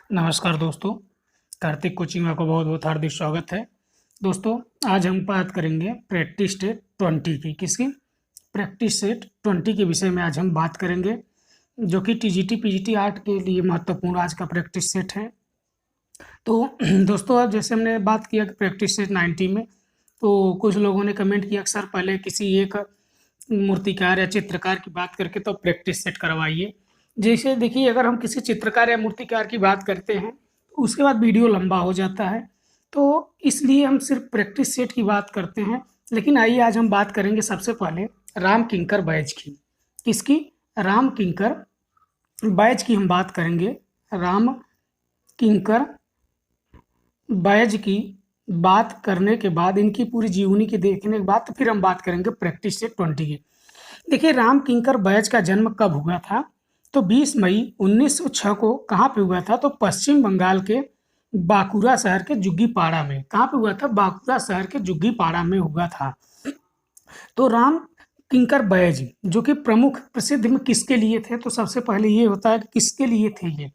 नमस्कार दोस्तों, कार्तिक कोचिंग में आपका बहुत बहुत हार्दिक स्वागत है। दोस्तों, आज हम बात करेंगे प्रैक्टिस सेट 20 की। किसकी? प्रैक्टिस सेट 20 के विषय में आज हम बात करेंगे, जो कि टीजीटी पीजीटी आर्ट के लिए महत्वपूर्ण आज का प्रैक्टिस सेट है। तो दोस्तों, अब जैसे हमने बात किया कि प्रैक्टिस सेट 90 में, तो कुछ लोगों ने कमेंट किया कि सर पहले किसी एक मूर्तिकार या चित्रकार की बात करके तो प्रैक्टिस सेट करवाइए। जैसे देखिए, अगर हम किसी चित्रकार या मूर्तिकार की बात करते हैं तो उसके बाद वीडियो लंबा हो जाता है, तो इसलिए हम सिर्फ प्रैक्टिस सेट की बात करते हैं। लेकिन आइए आज हम बात करेंगे सबसे पहले राम किंकर बैज की। किसकी? राम किंकर बैज की हम बात करेंगे। राम किंकर बैज की बात करने के बाद, इनकी पूरी जीवनी की देखने के बाद, तो फिर हम बात करेंगे प्रैक्टिस सेट 20 की। देखिए, राम किंकर बैज का जन्म कब हुआ था? तो 20 मई 1906 को कहाँ पे हुआ था? तो पश्चिम बंगाल के बांकुरा शहर के जुग्गीपाड़ा में। कहाँ पे हुआ था? बांकुरा शहर के जुग्गीपाड़ा में हुआ था। तो राम किंकर बैज जो कि प्रमुख प्रसिद्ध में किसके लिए थे? तो सबसे पहले ये होता है कि किसके लिए थे ये।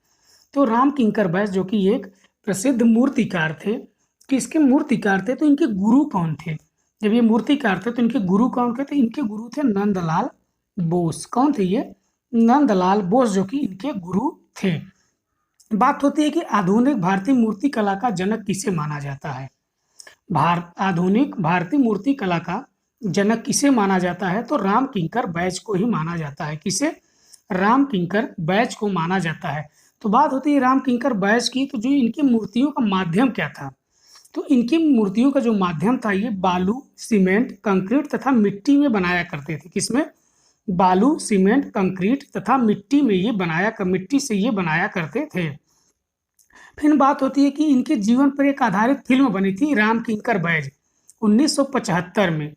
तो राम किंकर बैज जो कि एक प्रसिद्ध मूर्तिकार थे। किसके मूर्तिकार थे? तो इनके गुरु कौन थे? जब ये मूर्तिकार थे तो इनके गुरु कौन थे? तो इनके गुरु थे नंदलाल बोस। कौन थे ये? नंदलाल बोस, जो कि इनके गुरु थे। बात होती है कि आधुनिक भारतीय मूर्ति कला का जनक किसे माना जाता है? आधुनिक भारतीय मूर्ति कला का जनक किसे माना जाता है? तो राम किंकर बैज को ही माना जाता है। किसे? राम किंकर बैज को माना जाता है। तो बात होती है राम किंकर बैज की, तो जो इनकी मूर्तियों का माध्यम क्या था? तो इनकी मूर्तियों का जो माध्यम था, ये बालू, सीमेंट, कंक्रीट तथा मिट्टी में बनाया करते थे। किसमें? बालू, सीमेंट, कंक्रीट तथा मिट्टी से ये बनाया करते थे। फिर बात होती है कि इनके जीवन पर एक आधारित फिल्म बनी थी, राम किंकर बैज, 1975 में।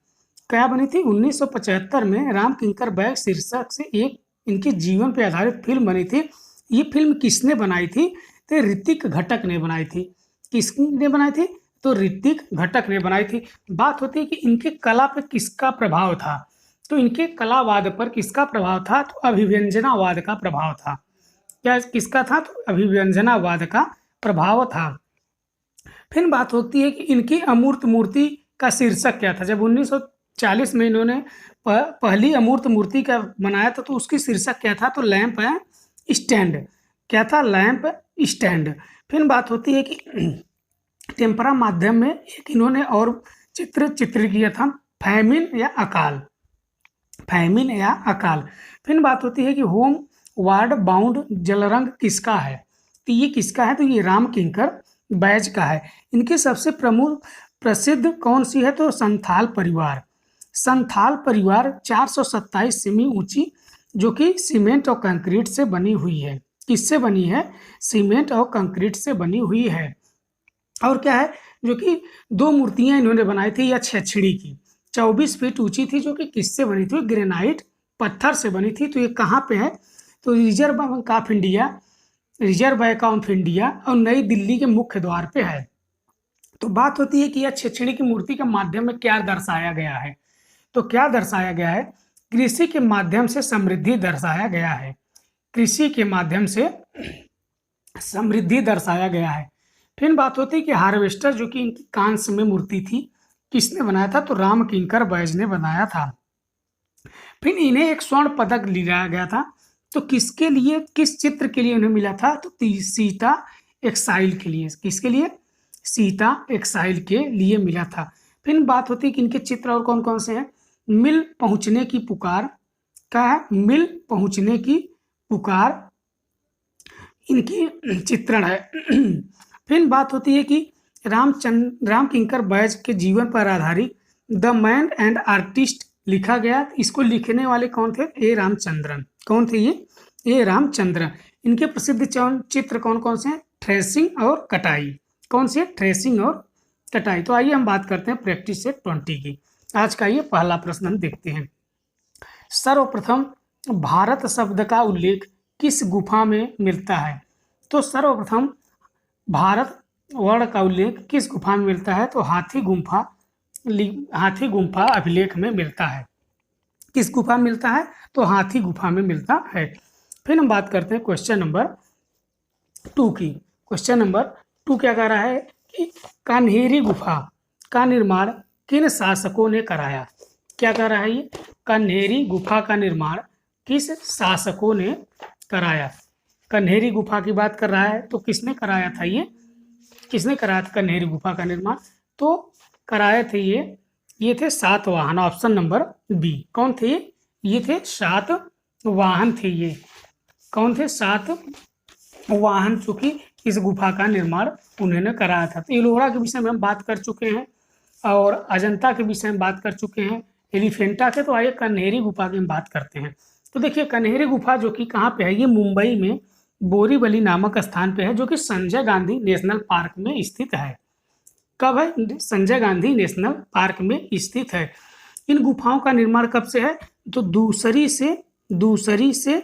क्या बनी थी? 1975 में राम किंकर बैज शीर्षक से एक इनके जीवन पर आधारित फिल्म बनी थी। ये फिल्म किसने बनाई थी? तो ऋतिक घटक ने बनाई थी। किसने बनाई थी? तो ऋतिक घटक ने बनाई थी। बात होती है कि इनके कला पर किसका प्रभाव था? तो इनके कलावाद पर किसका प्रभाव था? तो अभिव्यंजनावाद का प्रभाव था। क्या किसका था? तो अभिव्यंजनावाद का प्रभाव था। फिर बात होती है कि इनकी अमूर्त मूर्ति का शीर्षक क्या था? जब 1940 में इन्होंने पहली अमूर्त मूर्ति का बनाया था, तो उसकी शीर्षक क्या था? तो लैंप स्टैंड। क्या था? Lamp stand. फिर बात होती है कि टेम्परा माध्यम में एक इन्होंने और चित्र किया था, फैमिन या अकाल। फैमिन या अकाल। फिर बात होती है कि होम वार्ड बाउंड जलरंग किसका है? तो ये किसका है? तो ये राम किंकर बैज का है। इनकी सबसे प्रमुख प्रसिद्ध कौन सी है? तो संथाल परिवार। संथाल परिवार 427 सेमी ऊंची, जो कि सीमेंट और कंक्रीट से बनी हुई है। किससे बनी है? सीमेंट और कंक्रीट से बनी हुई है। और क्या है? जो कि दो मूर्तियां इन्होंने बनाई थी या छेछड़ी की, 24 फीट ऊंची थी, जो कि किससे बनी थी? ग्रेनाइट पत्थर से बनी थी। तो ये कहाँ पे है? तो रिजर्व बैंक ऑफ इंडिया और नई दिल्ली के मुख्य द्वार पे है। तो बात होती है कि यह छेछड़ी की मूर्ति के माध्यम में क्या दर्शाया गया है? तो क्या दर्शाया गया है? कृषि के माध्यम से समृद्धि दर्शाया गया है। कृषि के माध्यम से समृद्धि दर्शाया गया है। फिर बात होती है कि हार्वेस्टर, जो कि इनकी कांस्य में मूर्ति थी, किसने बनाया था? तो राम किंकर बैज ने बनाया था। फिर इन्हें एक स्वर्ण पदक दिलाया गया था। तो किसके लिए, किस चित्र के लिए उन्हें मिला था? तो सीता एक्साइल के लिए। किसके लिए? सीता एक्साइल के लिए मिला था। फिर बात होती है कि इनके चित्र और कौन कौन से हैं? मिल पहुंचने की पुकार। क्या है? मिल पहुंचने की पुकार इनकी चित्रण है। फिर बात होती है कि राम किंकर बैज के जीवन पर आधारित द मैन एंड आर्टिस्ट लिखा गया। इसको लिखने वाले कौन थे? ए रामचंद्रन। कौन थे ये? ए रामचंद्रन। इनके प्रसिद्ध चित्र कौन कौन से हैं? ट्रेसिंग और कटाई। कौन से? ट्रेसिंग और कटाई। तो आइए हम बात करते हैं प्रैक्टिस सेट 20 की। आज का ये पहला प्रश्न हम देखते हैं। सर्वप्रथम भारत शब्द का उल्लेख किस गुफा में मिलता है? तो सर्वप्रथम भारत वर्ण का उल्लेख किस गुफा में मिलता है? तो हाथी गुम्फा अभिलेख में मिलता है। किस गुफा में मिलता है? तो हाथी गुफा में मिलता है। फिर हम बात करते हैं क्वेश्चन नंबर 2 की। क्वेश्चन नंबर 2 क्या कह रहा है कि कन्हेरी गुफा का निर्माण किन शासकों ने कराया। क्या कह रहा है ये, कन्हेरी गुफा का निर्माण किस शासकों ने कराया। कन्हेरी गुफा की बात कर रहा है तो किसने कराया था ये, किसने कराया था कन्हेरी गुफा का निर्माण, तो कराए थे ये थे सातवाहन, ऑप्शन नंबर बी। कौन थे ये थे सातवाहन थे। ये कौन थे, सातवाहन, चूंकि इस गुफा का निर्माण उन्होंने कराया था। तो एलोरा के विषय में हम बात कर चुके हैं और अजंता के विषय में बात कर चुके हैं, एलिफेंटा के। तो आइए कन्हेरी गुफा की हम बात करते हैं। तो देखिए कन्हेरी गुफा जो कि कहाँ पे है, ये मुंबई में बोरीवली नामक स्थान पे है, जो कि संजय गांधी नेशनल पार्क में स्थित है। कब है, संजय गांधी नेशनल पार्क में स्थित है। इन गुफाओं का निर्माण कब से है, तो दूसरी से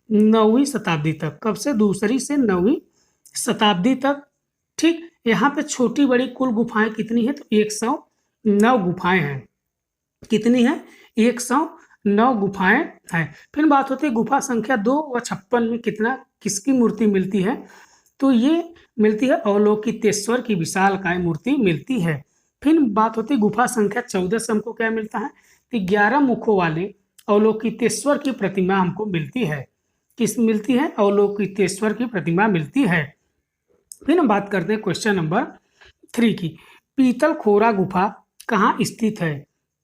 9वीं शताब्दी तक। कब से, दूसरी से 9वीं शताब्दी तक। ठीक, यहाँ पे छोटी बड़ी कुल गुफाएं कितनी है, तो 109 गुफाएं हैं। कितनी है, 109 गुफाएं हैं। फिर बात होती है गुफा संख्या 2 व 56 में किसकी मूर्ति मिलती है, तो ये मिलती है अवलोकितेश्वर की विशालकाय मूर्ति मिलती है। फिर बात होती है गुफा संख्या 14 से हमको क्या मिलता है, तो 11 मुखों वाले अवलोकितेश्वर की प्रतिमा हमको मिलती है। किस मिलती है, अवलोकितेश्वर की प्रतिमा मिलती है। फिर हम बात करते हैं क्वेश्चन नंबर 3 की। पीतल खोरा गुफा कहाँ स्थित है।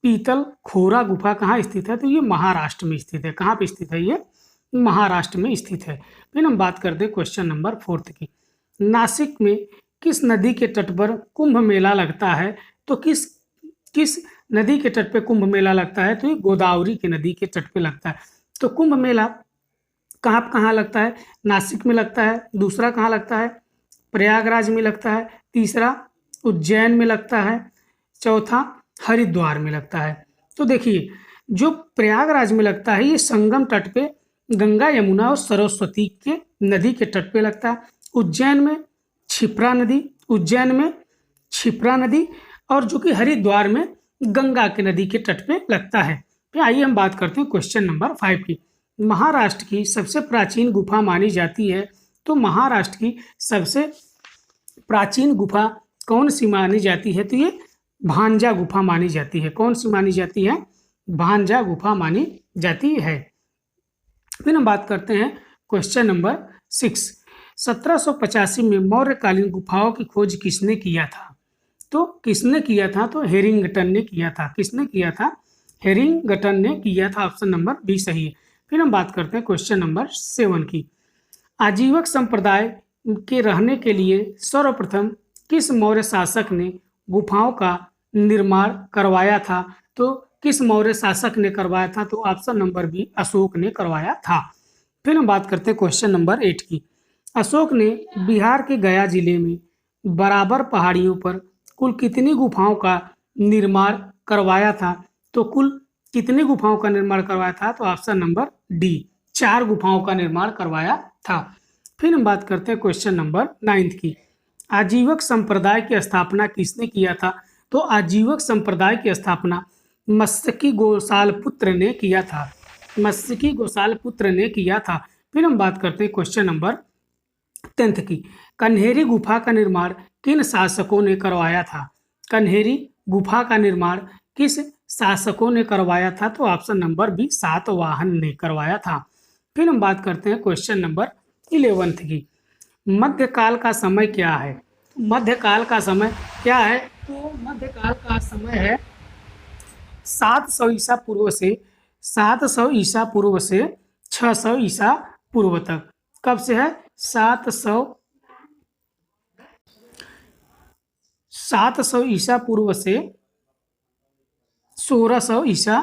पीतल खोरा गुफा कहाँ स्थित है, तो ये महाराष्ट्र में स्थित है। कहाँ पे स्थित है, ये महाराष्ट्र में स्थित है। फिर हम बात करते हैं क्वेश्चन नंबर 4 की। नासिक में किस नदी के तट पर कुंभ मेला लगता है, तो किस नदी के तट पे कुंभ मेला लगता है, तो ये गोदावरी की नदी के तट पे लगता है। तो कुंभ मेला कहाँ लगता है, नासिक में लगता है। दूसरा कहाँ लगता है, प्रयागराज में लगता है। तीसरा उज्जैन में लगता है। चौथा हरिद्वार में लगता है। तो देखिए जो प्रयागराज में लगता है, ये संगम तट पे गंगा यमुना और सरस्वती के नदी के तट पे लगता है। उज्जैन में क्षिप्रा नदी, और जो कि हरिद्वार में गंगा के नदी के तट पे लगता है। फिर आइए हम बात करते हैं क्वेश्चन नंबर 5 की। महाराष्ट्र की सबसे प्राचीन गुफा मानी जाती है, तो महाराष्ट्र की सबसे प्राचीन गुफा कौन सी मानी जाती है, तो ये भांजा गुफा मानी जाती है। कौन सी मानी जाती है, भांजा गुफा मानी जाती है। फिर हम बात करते हैं क्वेश्चन नंबर 6। 1785 में मौर्यकालीन गुफाओं की खोज किसने किया था, तो किसने किया था, तो हेरिंगटन ने किया था। किसने किया था, हेरिंगटन ने किया था। ऑप्शन नंबर बी सही है। फिर हम बात करते हैं क्वेश्चन नंबर 7 की। आजीवक संप्रदाय के रहने के लिए सर्वप्रथम किस मौर्य शासक ने गुफाओं का निर्माण करवाया था, तो किस मौर्य शासक ने करवाया था, तो ऑप्शन नंबर बी अशोक ने करवाया था। फिर हम बात करते हैं क्वेश्चन नंबर 8 की। अशोक ने बिहार के गया जिले में बराबर पहाड़ियों पर कुल कितनी गुफाओं का निर्माण करवाया था, तो कुल कितनी गुफाओं का निर्माण करवाया था, तो ऑप्शन नंबर डी 4 गुफाओं का निर्माण करवाया था। फिर हम बात करते हैं क्वेश्चन नंबर 9 की। आजीवक संप्रदाय की स्थापना किसने किया था, तो आजीवक संप्रदाय की स्थापना मत्स्यकी गोसालपुत्र ने किया था। मत्स्यकी गोसालपुत्र ने किया था। फिर हम बात करते हैं क्वेश्चन नंबर 10 की। कन्हेरी गुफा का निर्माण किन शासकों ने करवाया था। कन्हेरी गुफा का निर्माण किस शासकों ने करवाया था, तो ऑप्शन नंबर बी सातवाहन ने करवाया था। फिर हम बात करते हैं क्वेश्चन नंबर 11 की। मध्यकाल का समय क्या है। मध्यकाल का समय क्या है, तो मध्यकाल का समय है 700 ईसा पूर्व से 600 ईसा पूर्व तक। कब से है, 700 ईसा पूर्व से 1600 ईसा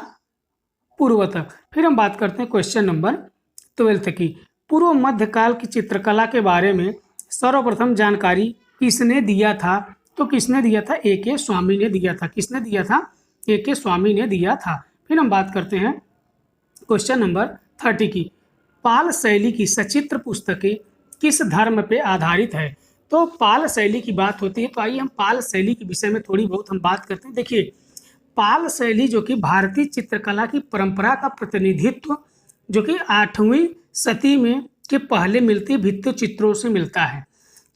पूर्व तक। फिर हम बात करते हैं क्वेश्चन नंबर 12 की। पूर्व मध्यकाल की चित्रकला के बारे में सर्वप्रथम जानकारी किसने दिया था, तो किसने दिया था, A.K. स्वामी ने दिया था। किसने दिया था, A.K. स्वामी ने दिया था। फिर हम बात करते हैं क्वेश्चन नंबर 30 की। पाल शैली की सचित्र पुस्तकें किस धर्म पे आधारित है, तो पाल शैली की बात होती है, तो आइए हम पाल शैली के विषय में थोड़ी बहुत हम बात करते हैं। देखिए पाल शैली जो कि भारतीय चित्रकला की परंपरा का प्रतिनिधित्व जो कि 8वीं सदी में के पहले मिलती भित्ति चित्रों से मिलता है।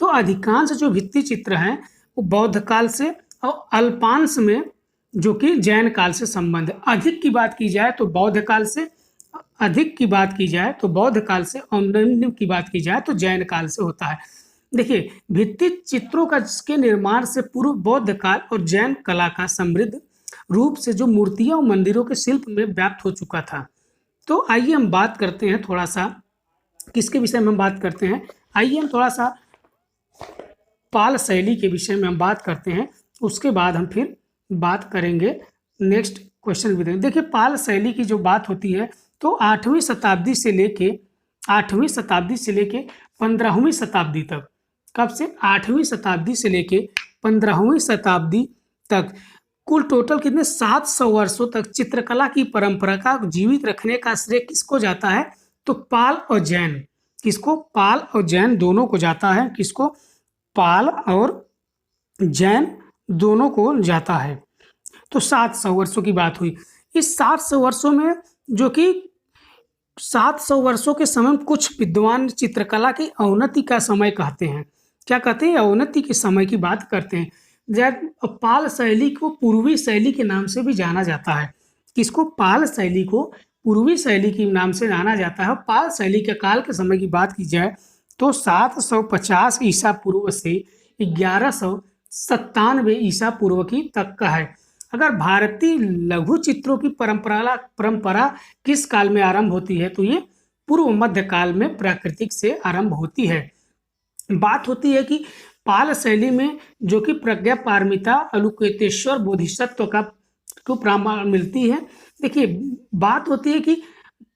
तो अधिकांश जो भित्ति चित्र हैं वो बौद्ध काल से और अल्पांश में जो कि जैन काल से संबंध है। अधिक की बात की जाए तो बौद्ध काल से, अधिक की बात की जाए तो बौद्ध काल से, और निम्न की बात की जाए तो जैन काल से होता है। देखिए, भित्ति चित्रों का के निर्माण से पूर्व बौद्ध काल और जैन कला का समृद्ध रूप से जो मूर्तियों और मंदिरों के शिल्प में व्याप्त हो चुका था। तो आइए हम बात करते हैं थोड़ा सा, किसके विषय में हम बात करते हैं, आइए हम थोड़ा सा पाल शैली के विषय में हम बात करते हैं, उसके बाद हम फिर बात करेंगे नेक्स्ट क्वेश्चन भी देंगे। देखिए, पाल शैली की जो बात होती है तो 8वीं शताब्दी से लेके 15वीं शताब्दी तक, कब से 8वीं शताब्दी से लेके 15वीं शताब्दी तक कुल टोटल कितने 700 वर्षों तक चित्रकला की परंपरा का जीवित रखने का श्रेय किसको जाता है, तो पाल और जैन, किसको, पाल और जैन दोनों को जाता है। किसको, पाल और जैन दोनों को जाता है। तो 700 वर्षों की बात हुई। इस 700 वर्षों में, जो कि 700 वर्षों के समय में कुछ विद्वान चित्रकला की अवनति का समय कहते हैं। क्या कहते हैं, अवनति के समय की बात करते हैं। पाल शैली को पूर्वी शैली के नाम से भी जाना जाता है। किसको, पाल शैली को पूर्वी शैली के नाम से जाना जाता है। पाल शैली के काल के समय की बात की जाए तो 750 ईसा पूर्व से 1197 ईसा पूर्व की तक का है। अगर भारतीय लघु चित्रों की परंपरा किस काल में आरंभ होती है, तो ये पूर्व मध्य काल में प्राकृतिक से आरंभ होती है। बात होती है कि पाल शैली में जो कि प्रज्ञा पारमिता अलुकेतेश्वर बोधिसत्व को प्रमाण मिलती है। देखिए, बात होती है कि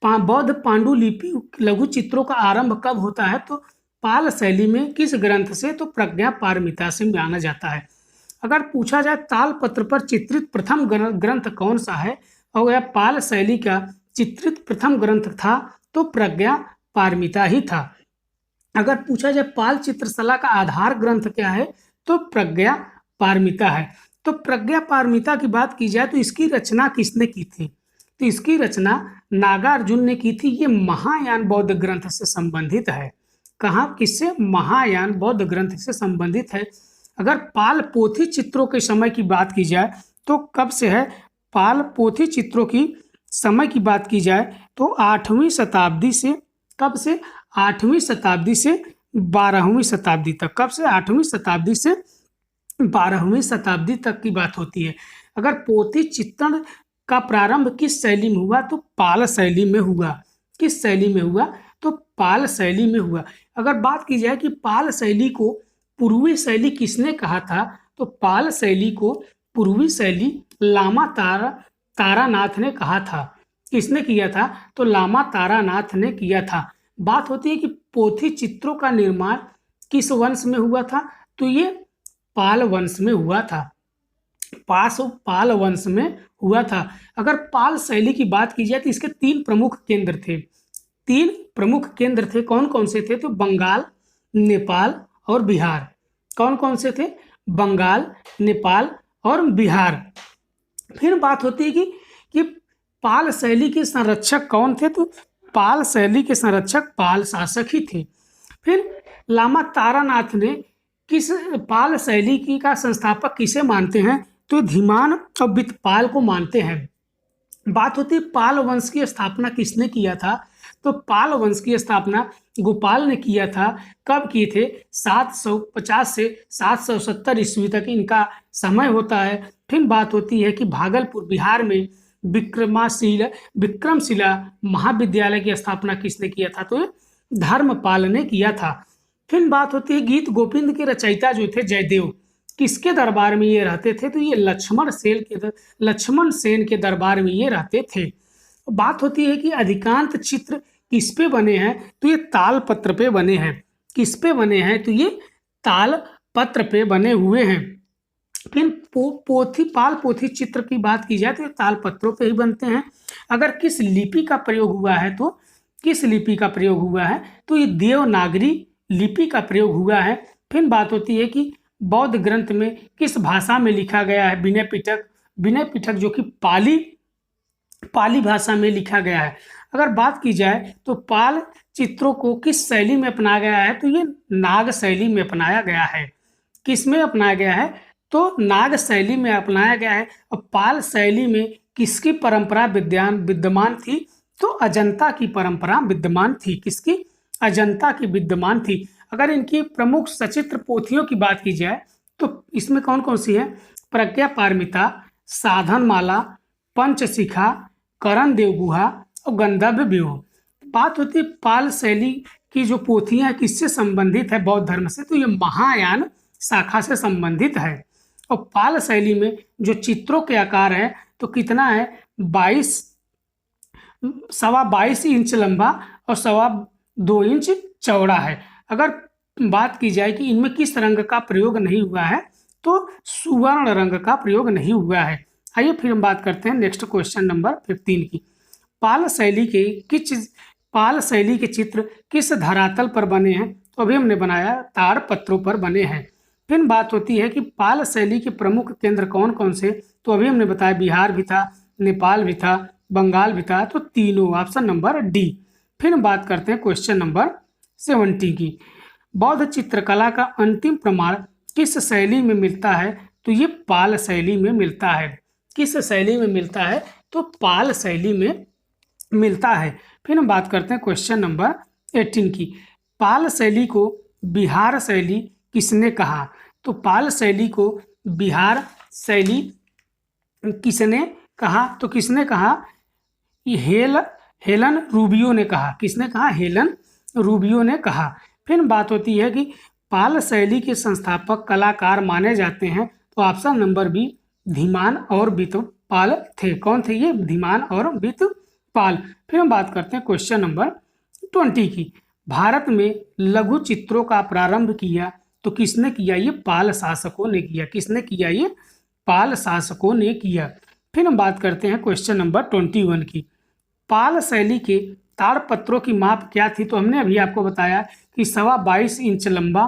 बौद्ध पांडुलिपि लघु चित्रों का आरंभ कब होता है, तो पाल शैली में किस ग्रंथ से, तो प्रज्ञा पारमिता से माना जाता है। अगर पूछा जाए तालपत्र पर चित्रित प्रथम ग्रंथ कौन सा है, और यह पाल शैली का चित्रित प्रथम ग्रंथ था, तो प्रज्ञा पारमिता ही था। अगर पूछा जाए पाल चित्रकला का आधार ग्रंथ क्या है, तो प्रज्ञा पारमिता है। तो प्रज्ञा पारमिता की बात की जाए तो इसकी रचना किसने की थी, तो इसकी रचना नागार्जुन ने की थी। ये महायान बौद्ध ग्रंथ से संबंधित है। कहाँ, किससे, महायान बौद्ध ग्रंथ से संबंधित है। अगर पाल पोथी चित्रों के समय की बात की जाए तो कब से है, पाल पोथी चित्रों की समय की बात की जाए तो 8वीं शताब्दी से, कब से, 8वीं शताब्दी से 12वीं शताब्दी तक। कब से, 8वीं शताब्दी से 12वीं शताब्दी तक की बात होती है। अगर पोथी चित्रण का प्रारंभ किस शैली में हुआ, तो पाल शैली में हुआ। किस शैली में हुआ, तो पाल शैली में हुआ। अगर बात की जाए कि पाल शैली को पूर्वी शैली किसने कहा था, तो पाल शैली को पूर्वी शैली लामा तारानाथ ने कहा था। किसने किया था, तो लामा तारानाथ ने किया था। बात होती है कि पोथी चित्रों का निर्माण किस वंश में हुआ था, तो ये पाल वंश में हुआ था। पाल वंश में हुआ था। अगर पाल शैली की बात की जाए तो इसके 3 प्रमुख केंद्र थे। 3 प्रमुख केंद्र थे, कौन कौन से थे, तो बंगाल, नेपाल और बिहार। कौन कौन से थे, बंगाल, नेपाल और बिहार। फिर बात होती है कि पाल शैली के संरक्षक कौन थे, तो पाल शैली के संरक्षक पाल शासक ही थे। फिर लामा तारानाथ ने किस पाल शैली की का संस्थापक किसे मानते हैं, तो धीमान और बितपाल को मानते हैं। बात होती है पाल वंश की स्थापना किसने किया था, तो पाल वंश की स्थापना गोपाल ने किया था। कब किए थे, 750 से 770 ईस्वी तक इनका समय होता है। फिर बात होती है कि भागलपुर बिहार में विक्रमशिला महाविद्यालय की स्थापना किसने किया था, तो धर्मपाल ने किया था। फिर बात होती है गीत गोविंद के रचयिता जो थे जयदेव, किसके दरबार में ये रहते थे, तो ये लक्ष्मण सेन के दरबार में ये रहते थे। बात होती है कि अधिकांश चित्र किस पे बने हैं, तो ये ताल पत्र पे बने हैं। किस पे बने हैं, तो ये ताल पत्र पे बने हुए हैं। फिर पाल पोथी चित्र की बात की जाए तो ये ताल पत्रों पे ही बनते हैं। अगर किस लिपि का प्रयोग हुआ है, तो किस लिपि का प्रयोग हुआ है, तो ये देवनागरी लिपि का प्रयोग हुआ है। फिर बात होती है कि बौद्ध ग्रंथ में किस भाषा में लिखा गया है, विनय पिटक जो कि पाली भाषा में लिखा गया है। अगर बात की जाए तो पाल चित्रों को किस शैली में अपनाया गया है? तो ये नाग शैली में अपनाया गया है। किस में अपनाया गया है? तो नाग शैली में अपनाया गया है। और पाल शैली में किसकी परंपरा विद्यमान थी? तो अजंता की परंपरा विद्यमान थी। किसकी? अजंता की विद्यमान थी। अगर इनकी प्रमुख सचित्र पोथियों की बात की जाए तो इसमें कौन कौन सी है? प्रज्ञा पारमिता, साधनमाला, पंचशिखा, करण देवगुहा और गंधर्व व्यूह। बात होती है पाल शैली की जो पोथियां किससे संबंधित है? बौद्ध धर्म से। तो ये महायान शाखा से संबंधित है। और पाल शैली में जो चित्रों के आकार है तो कितना है? 22 इंच लंबा और 2.25 इंच चौड़ा है। अगर बात की जाए कि इनमें किस रंग का प्रयोग नहीं हुआ है तो सुवर्ण रंग का प्रयोग नहीं हुआ है। आइए फिर हम बात करते हैं नेक्स्ट क्वेश्चन नंबर 15 की। पाल शैली के चित्र किस धरातल पर बने हैं? तो अभी हमने बनाया ताड़ पत्रों पर बने हैं। फिर बात होती है कि पाल शैली के प्रमुख केंद्र कौन कौन से? तो अभी हमने बताया बिहार भी था, नेपाल भी था, बंगाल भी था। तो तीनों, ऑप्शन नंबर डी। फिर हम बात करते हैं क्वेश्चन नंबर 70 की। बौद्ध चित्रकला का अंतिम प्रमाण किस शैली में मिलता है? तो ये पाल शैली में मिलता है। किस शैली में मिलता है? तो पाल शैली में मिलता है। फिर हम बात करते हैं क्वेश्चन नंबर 18 की। पाल शैली को बिहार शैली किसने कहा? तो पाल शैली को बिहार शैली किसने कहा? तो किसने कहा? हेलन रूबियो ने कहा। किसने कहा? हेलन रूबियो ने कहा। फिर बात होती है कि पाल शैली के संस्थापक कलाकार माने जाते हैं। तो ऑप्शन नंबर बी, धीमान और बितपाल थे। कौन थे ये? धीमान और बितपाल। फिर हम बात करते हैं क्वेश्चन नंबर 20 की। भारत में लघु चित्रों का प्रारंभ किया तो किसने किया? ये पाल शासकों ने किया। किसने किया? ये पाल शासकों ने किया। फिर हम बात करते हैं क्वेश्चन नंबर 21 की। पाल शैली के ताड़पत्रों की माप क्या थी? तो हमने अभी आपको बताया कि 22.25 इंच लंबा,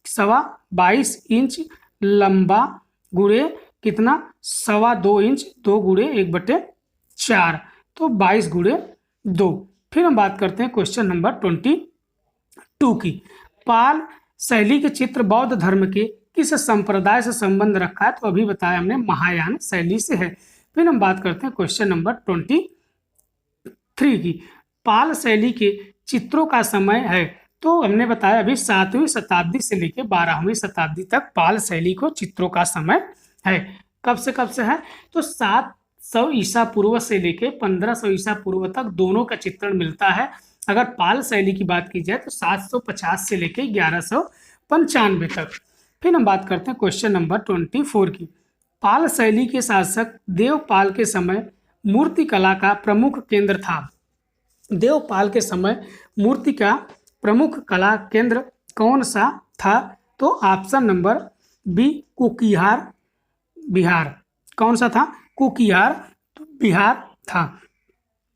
22.25 इंच लंबा गुणे कितना? 2.25 इंच, 2 गुणे 1/4, तो 22 गुणे 2। फिर हम बात करते हैं क्वेश्चन नंबर 22 की। पाल शैली के चित्र बौद्ध धर्म के किस संप्रदाय से संबंध रखा है? तो अभी बताया हमने महायान शैली से है। फिर हम बात करते हैं क्वेश्चन नंबर 23 की। पाल शैली के चित्रों का समय है? तो हमने बताया अभी 7वीं शताब्दी से लेकर 12वीं शताब्दी तक पाल शैली को चित्रों का समय है। कब से है? तो 700 ईसा पूर्व से लेकर 1500 ईसा पूर्व तक दोनों का चित्रण मिलता है। अगर पाल शैली की बात की जाए तो 750 से लेकर 1195 तक। फिर हम बात करते हैं क्वेश्चन नंबर 24 की। पाल शैली के शासक देवपाल के समय मूर्ति कला का प्रमुख केंद्र था। देवपाल के समय मूर्ति का प्रमुख कला केंद्र कौन सा था? तो ऑप्शन नंबर बी, कुकिहार बिहार। कौन सा था? कुकिहार बिहार था।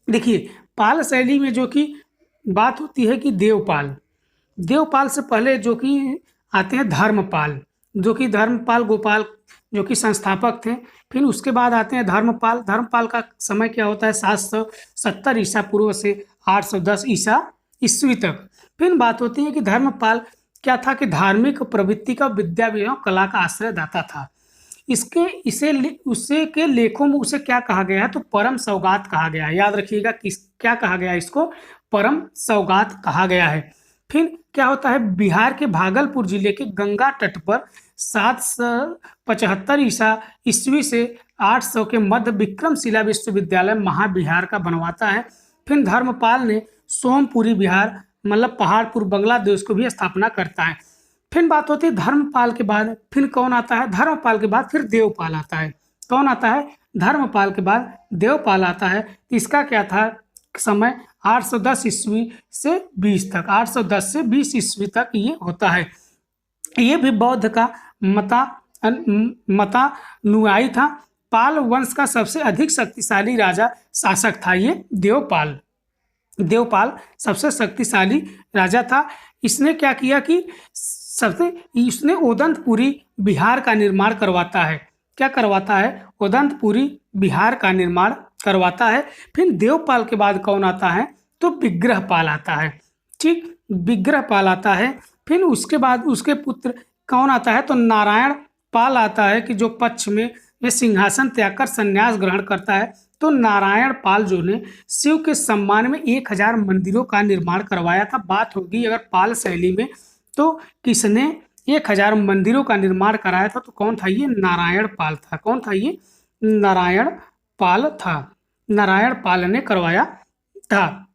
देखिए पाल शैली में जो कि बात होती है कि देवपाल से पहले जो कि आते हैं धर्मपाल, जो कि धर्मपाल गोपाल जो कि संस्थापक थे। फिर उसके बाद आते हैं धर्मपाल का समय क्या होता है? 770 ईसा पूर्व से 810 ईस्वी तक। फिर बात होती है कि धर्मपाल क्या था? कि धार्मिक प्रवृत्ति का विद्या एवं कला का आश्रयदाता था। उसे के लेखों में उसे क्या कहा गया है? तो परम सौगात कहा गया है। याद रखिएगा क्या कहा गया है? इसको परम सौगात कहा गया है। फिर क्या होता है? बिहार के भागलपुर जिले के गंगा तट पर 775 ईस्वी से 800 के मध्य विक्रमशिला विश्वविद्यालय महाबिहार का बनवाता है। फिर धर्मपाल ने सोमपुरी बिहार मतलब पहाड़पुर बांग्लादेश को भी स्थापना करता है। फिर बात होती है धर्मपाल के बाद फिर कौन आता है? धर्मपाल के बाद फिर देवपाल आता है। कौन आता है? धर्मपाल के बाद देवपाल आता है। इसका क्या था समय? 810 ईस्वी से 20 तक, 810 से 20 ईस्वी तक ये होता है। ये भी बौद्ध का मतानुयायी था। पाल वंश का सबसे अधिक शक्तिशाली राजा शासक था ये देवपाल सबसे शक्तिशाली राजा था। इसने क्या किया कि इसने ओदंतपुरी बिहार का निर्माण करवाता है। क्या करवाता है? ओदंतपुरी बिहार का निर्माण करवाता है। फिर देवपाल के बाद कौन आता है? तो विग्रहपाल आता है। ठीक, विग्रहपाल आता है। फिर उसके बाद उसके पुत्र कौन आता है, तो नारायण पाल आता है कि जो पक्ष में ये सिंहासन त्याग कर संन्यास ग्रहण करता है। तो नारायण पाल जो ने शिव के सम्मान में 1000 मंदिरों का निर्माण करवाया था। बात होगी अगर पाल शैली में, तो किसने 1000 मंदिरों का निर्माण कराया था, तो कौन था ये, नारायण पाल था। कौन था ये, नारायण पाल था। नारायण पाल ने करवाया था।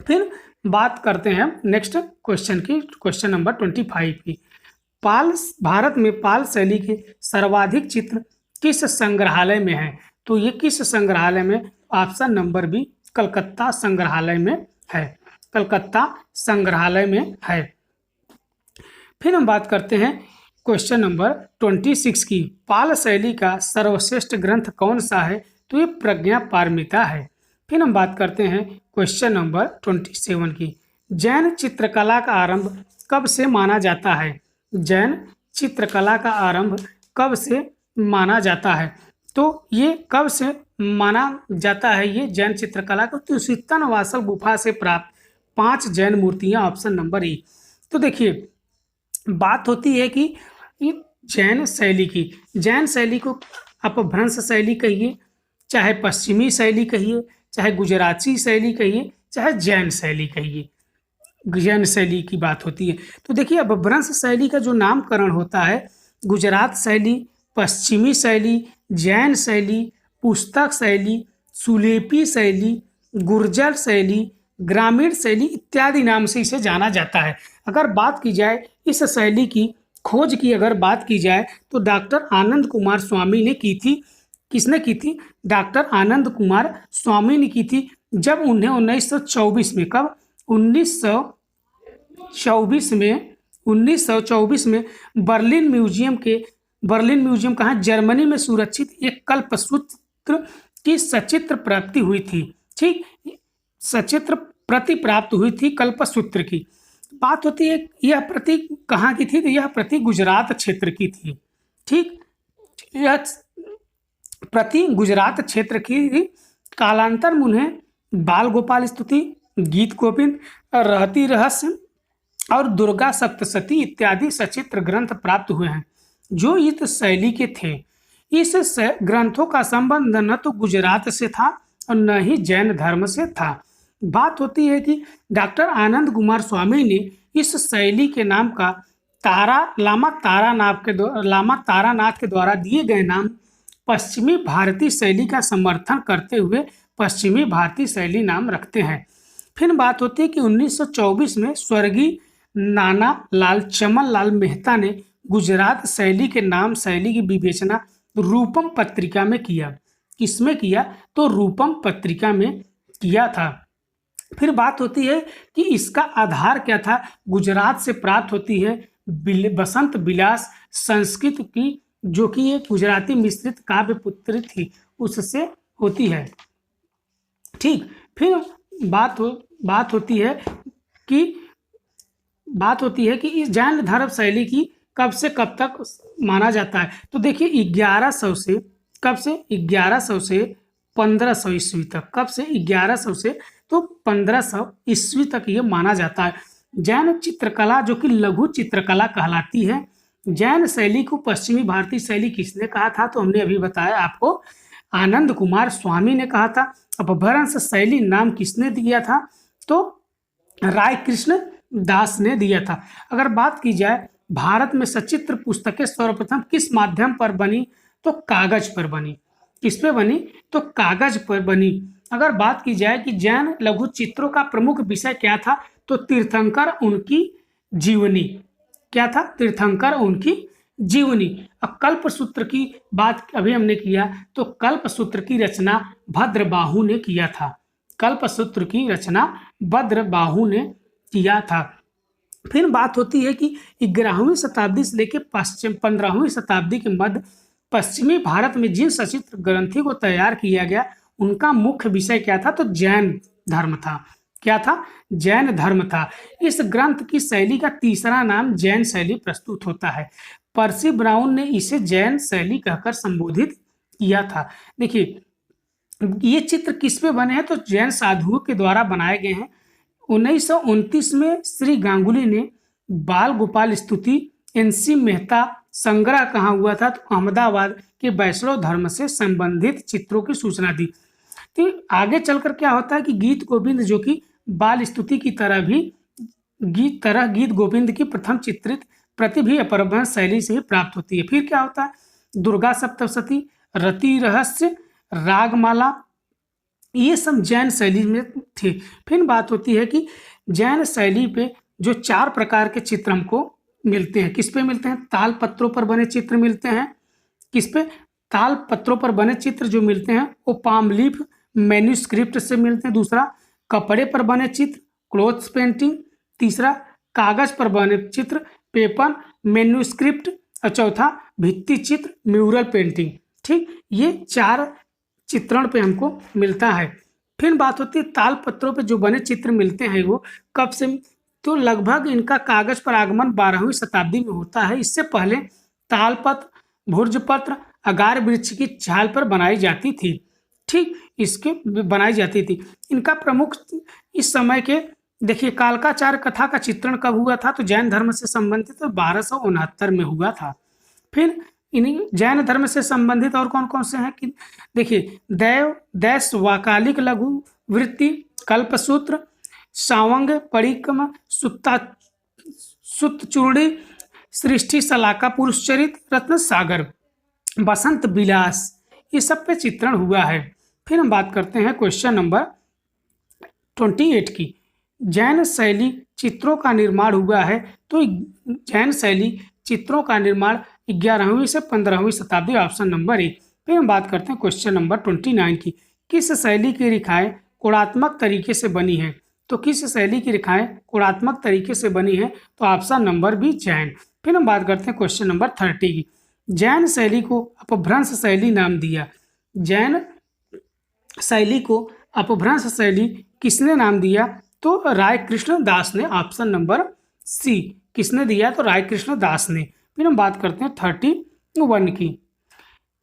फिर बात करते हैं नेक्स्ट क्वेश्चन की, क्वेश्चन नंबर 25 की। पाल भारत में पाल शैली के सर्वाधिक चित्र किस संग्रहालय में है, तो ये किस संग्रहालय में, ऑप्शन नंबर बी, कलकत्ता संग्रहालय में है। कलकत्ता संग्रहालय में है। फिर हम बात करते हैं क्वेश्चन नंबर 26 की। पाल शैली का सर्वश्रेष्ठ ग्रंथ कौन सा है, तो ये प्रज्ञा पारमिता है। फिर हम बात करते हैं क्वेश्चन नंबर 27 की। जैन चित्रकला का आरंभ कब से माना जाता है, जैन चित्रकला का आरंभ कब से माना जाता है, तो ये कब से माना जाता है ये जैन चित्रकला को, तो सीतन वासल गुफा से प्राप्त 5 जैन मूर्तियां, ऑप्शन नंबर ए। तो देखिए बात होती है कि ये जैन शैली की, जैन शैली को अपभ्रंश शैली कहिए, चाहे पश्चिमी शैली कहिए, चाहे गुजराती शैली कहिए, चाहे जैन शैली कहिए, जैन शैली की बात होती है। तो देखिए अपभ्रंश शैली का जो नामकरण होता है, गुजरात शैली, पश्चिमी शैली, जैन शैली, पुस्तक शैली, सुलेपी शैली, गुर्जर शैली, ग्रामीण शैली इत्यादि नाम से इसे जाना जाता है। अगर बात की जाए इस शैली की खोज की, अगर बात की जाए तो डॉक्टर आनंद कुमार स्वामी ने की थी। किसने की थी, डॉक्टर आनंद कुमार स्वामी ने की थी, जब उन्हें 1924 में, कब, 1924 में बर्लिन म्यूजियम कहाँ, जर्मनी में सुरक्षित एक कल्पसूत्र की सचित्र प्राप्ति हुई थी। ठीक, सचित्र प्रति प्राप्त हुई थी कल्पसूत्र की। बात होती है यह प्रति कहाँ की थी, तो यह प्रति गुजरात क्षेत्र की थी। ठीक, यह प्रति गुजरात क्षेत्र की। कालांतर में उन्हें बाल गोपाल स्तुति, गीत गोविंद, रहती रहस्य और दुर्गा सप्तशती इत्यादि सचित्र ग्रंथ प्राप्त हुए हैं, जो इस शैली के थे। इस ग्रंथों का संबंध न तो गुजरात से था और न ही जैन धर्म से था। बात होती है कि डॉक्टर आनंद कुमार स्वामी ने इस शैली के नाम का लामा तारानाथ के द्वारा दिए गए नाम पश्चिमी भारतीय शैली का समर्थन करते हुए पश्चिमी भारतीय शैली नाम रखते हैं। फिर बात होती है कि 1924 में स्वर्गीय नाना लाल चमन लाल मेहता ने गुजरात शैली के नाम शैली की विवेचना रूपम पत्रिका में किया। किसमें किया, तो रूपम पत्रिका में किया था। फिर बात होती है कि इसका आधार क्या था, गुजरात से प्राप्त होती है बसंत विलास संस्कृत की, जो कि एक गुजराती मिश्रित काव्य पुत्री थी, उससे होती है। ठीक, फिर बात होती है कि इस जैन धर्म शैली की कब से कब तक माना जाता है, तो देखिए 1100 से कब से, 1100 से 1500 ईस्वी तक। कब से, 1100 से तो 1500 ईस्वी तक ये माना जाता है। जैन चित्रकला जो कि लघु चित्रकला कहलाती है। जैन शैली को पश्चिमी भारतीय शैली किसने कहा था, तो हमने अभी बताया आपको, आनंद कुमार स्वामी ने कहा था। अपभ्रंश शैली नाम किसने दिया था, तो राय कृष्ण दास ने दिया था। अगर बात की जाए भारत में सचित्र पुस्तकें सर्वप्रथम किस माध्यम पर बनी, तो कागज पर बनी। किस पे बनी, तो कागज पर बनी। अगर बात की जाए कि जैन लघु चित्रों का प्रमुख विषय क्या था, तो तीर्थंकर उनकी जीवनी। क्या था, तीर्थंकर उनकी जीवनी। अब कल्पसूत्र की बात अभी हमने किया, तो कल्पसूत्र की रचना भद्रबाहु ने किया था। कल्पसूत्र की रचना भद्रबाहु ने किया था। फिर बात होती है कि 11वीं शताब्दी से लेकर 15वीं शताब्दी के मध्य पश्चिमी भारत में जिन सचित्र ग्रंथों को तैयार किया गया, उनका मुख्य विषय क्या था, तो जैन धर्म था। क्या था, जैन धर्म था। इस ग्रंथ की शैली का तीसरा नाम जैन शैली प्रस्तुत होता है। पर्सी ब्राउन ने इसे जैन शैली कहकर संबोधित किया था। देखिए ये चित्र किस पे बने हैं, तो जैन साधुओं के द्वारा बनाए गए हैं। 1929 में श्री गांगुली ने बाल गोपाल स्तुति एनसी मेहता संग्रह कहाँ हुआ था, तो अहमदाबाद के वैष्णव धर्म से संबंधित चित्रों की सूचना दी। तो आगे चलकर क्या होता है कि गीत गोविंद जो कि बाल स्तुति की तरह गीत गोविंद की प्रथम चित्रित प्रति भी अपभ्रंश शैली से ही प्राप्त होती है। फिर क्या होता है, दुर्गा सप्तशती, रति रहस्य, रागमाला, ये सब जैन शैली में थे। फिर बात होती है कि जैन शैली पे जो 4 प्रकार के चित्र हमको मिलते हैं, किस पे मिलते हैं, ताल पत्रों पर बने चित्र मिलते हैं। किस पे, ताल पत्रों पर बने चित्र जो मिलते हैं वो पाम लीफ मैन्यूस्क्रिप्ट से मिलते हैं। दूसरा, कपड़े पर बने चित्र क्लोथ्स पेंटिंग। तीसरा, कागज पर बने चित्र पेपर मैन्यूस्क्रिप्ट। और चौथा, भित्ति चित्र म्यूरल पेंटिंग। ठीक, ये 4 चित्रण पे हमको मिलता है। फिर बात होती है ताल पत्रों पे जो बने चित्र मिलते हैं वो कब से, तो लगभग इनका कागज पर आगमन 12वीं शताब्दी में होता है। इससे पहले तालपत्र, भुर्जपत्र, अगार वृक्ष की छाल पर बनाई जाती थी। ठीक, इसके बनाई जाती थी। इनका प्रमुख इस समय के देखिए, कालकाचार्य कथा का चित्रण कब हुआ था, तो जैन धर्म से संबंधित तो 1269 में हुआ था। फिर इन्हीं जैन धर्म से संबंधित और कौन कौन से हैं कि देखिए, दैव दैश वाकालिक लघु वृत्ति, कल्पसूत्र, सावंग परिक्रम, सुत्तचूड़ी, सृष्टि शलाका, पुरुषचरित, रत्न सागर, बसंत विलास, ये सब पे चित्रण हुआ है। फिर हम बात करते हैं क्वेश्चन नंबर 28 की। जैन शैली चित्रों का निर्माण हुआ है, तो जैन शैली चित्रों का निर्माण 11वीं से 15वीं शताब्दी, ऑप्शन नंबर 1। फिर हम बात करते हैं क्वेश्चन नंबर 29 की। किस शैली की रेखाएं कोणात्मक तरीके से बनी है, तो किस शैली की रेखाएं कोणात्मक तरीके से बनी है, तो ऑप्शन नंबर बी जैन। फिर हम बात करते हैं क्वेश्चन नंबर 30 की। जैन शैली को अपभ्रंश शैली नाम दिया। जैन शैली को अपभ्रंश शैली किसने नाम दिया, तो राय कृष्ण दास ने, ऑप्शन नंबर सी। किसने दिया, तो राय कृष्ण दास ने। फिर हम बात करते हैं 31 की।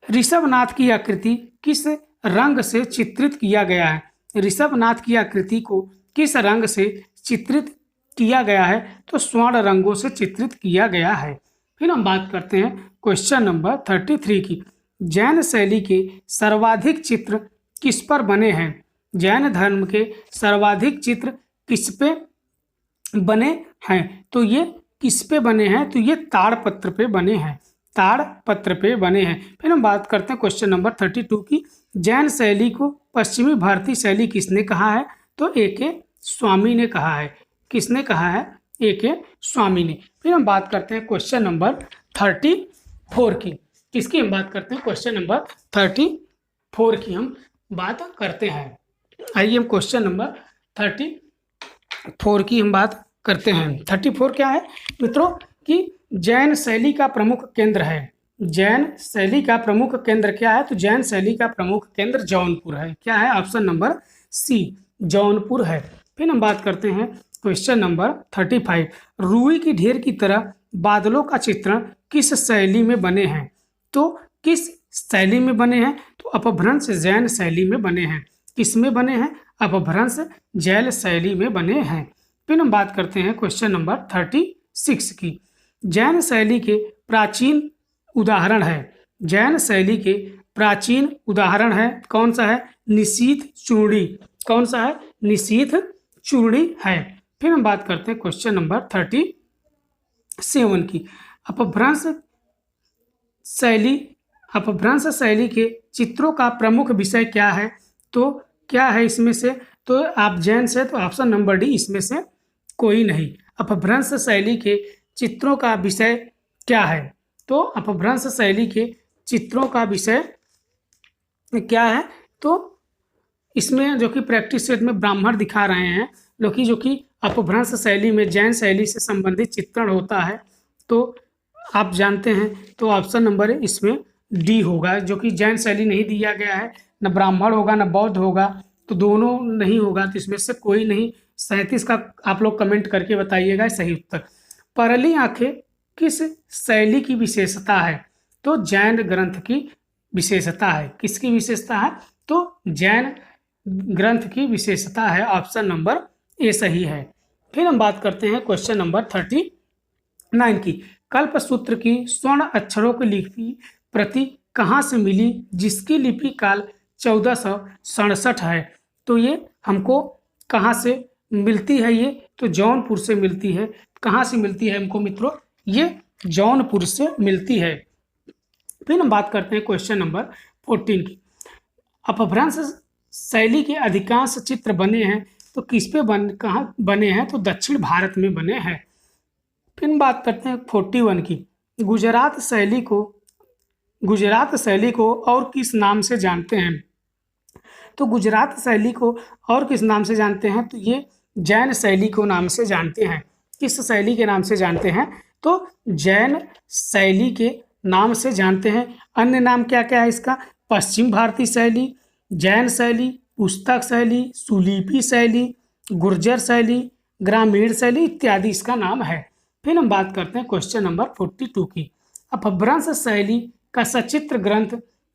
ऋषभनाथ की आकृति किस रंग से चित्रित किया गया है। ऋषभनाथ की आकृति को किस रंग से चित्रित किया गया है, तो स्वर्ण रंगों से चित्रित किया गया है। फिर हम बात करते हैं क्वेश्चन नंबर 33 की। जैन शैली के सर्वाधिक चित्र किस पर बने हैं। जैन धर्म के सर्वाधिक चित्र किस पे बने हैं, तो ये किस पे बने हैं, तो ये ताड़पत्र पे बने हैं। ताड़पत्र पे बने हैं। फिर हम बात करते हैं क्वेश्चन नंबर 32 की। जैन शैली को पश्चिमी भारतीय शैली किसने कहा है, तो A.K. स्वामी ने कहा है। किसने कहा है, A.K. स्वामी ने। फिर हम बात करते हैं क्वेश्चन नंबर 34 की। किसकी हम बात करते हैं, क्वेश्चन नंबर 34 की हम बात करते हैं। आइए हम क्वेश्चन नंबर 34 की हम बात करते हैं। 34 क्या है मित्रों, कि जैन शैली का प्रमुख केंद्र है। जैन शैली का प्रमुख केंद्र क्या है, तो जैन शैली का प्रमुख केंद्र जौनपुर है। क्या है, ऑप्शन नंबर सी, जौनपुर है। फिर हम बात करते हैं क्वेश्चन नंबर 35। रुई की ढेर की तरह बादलों का चित्रण किस शैली में बने हैं, तो किस शैली में बने हैं, तो अपभ्रंश जैन शैली में बने हैं। किस में बने हैं, अपभ्रंश जैन शैली में बने हैं। फिर हम बात करते हैं क्वेश्चन नंबर 36 की। जैन शैली के प्राचीन उदाहरण है। जैन शैली के प्राचीन उदाहरण है, कौन सा है, निशीथ चूड़ी। कौन सा है, निशीथ चूड़ी है। फिर हम बात करते हैं क्वेश्चन नंबर 37 की। अपभ्रंश शैली के चित्रों का प्रमुख विषय क्या है, तो क्या है इसमें से, तो आप जैन से, तो ऑप्शन नंबर डी, इसमें से कोई नहीं। अपभ्रंश शैली के चित्रों का विषय क्या है, तो अपभ्रंश शैली के चित्रों का विषय क्या है, तो इसमें जो कि प्रैक्टिस सेट में ब्राह्मण दिखा रहे हैं, जो कि अपभ्रंश शैली में जैन शैली से संबंधित चित्रण होता है, तो आप जानते हैं, तो ऑप्शन नंबर इसमें डी होगा, जो कि जैन शैली नहीं दिया गया है, न ब्राह्मण होगा न बौद्ध होगा, तो दोनों नहीं होगा, तो इसमें से कोई नहीं। 37 का आप लोग कमेंट करके बताइएगा सही उत्तर। परली आंखें किस शैली की विशेषता है, तो जैन ग्रंथ की विशेषता है। किसकी विशेषता है, तो जैन ग्रंथ की विशेषता है, ऑप्शन नंबर ए सही है। फिर हम बात करते हैं क्वेश्चन नंबर 39 की। कल्पसूत्र की स्वर्ण अक्षरों की लिपि प्रति कहाँ से मिली जिसकी लिपि काल 1467 है? तो ये हमको कहाँ से मिलती है? ये तो जौनपुर से मिलती है। कहाँ से मिलती है हमको मित्रों? ये जौनपुर से मिलती है। फिर हम बात करते हैं क्वेश्चन नंबर 14 की। अपभ्रंश शैली के अधिकांश चित्र बने हैं तो किस पे कहाँ बने हैं? तो दक्षिण भारत में बने हैं। फिर हम बात करते हैं 41 की। गुजरात शैली को और किस नाम से जानते हैं? तो गुजरात शैली को और किस नाम से जानते हैं? तो ये जैन शैली को नाम से जानते हैं। किस शैली के नाम से जानते हैं? तो जैन शैली के नाम से जानते हैं। अन्य नाम क्या क्या है इसका? पश्चिम भारतीय शैली, जैन शैली, पुस्तक शैली, सुलीपी शैली, गुर्जर शैली, ग्रामीण शैली इत्यादि इसका नाम है। फिर हम बात करते हैं क्वेश्चन नंबर 42 की। अपभ्रंश शैली का सचित्र ग्रंथ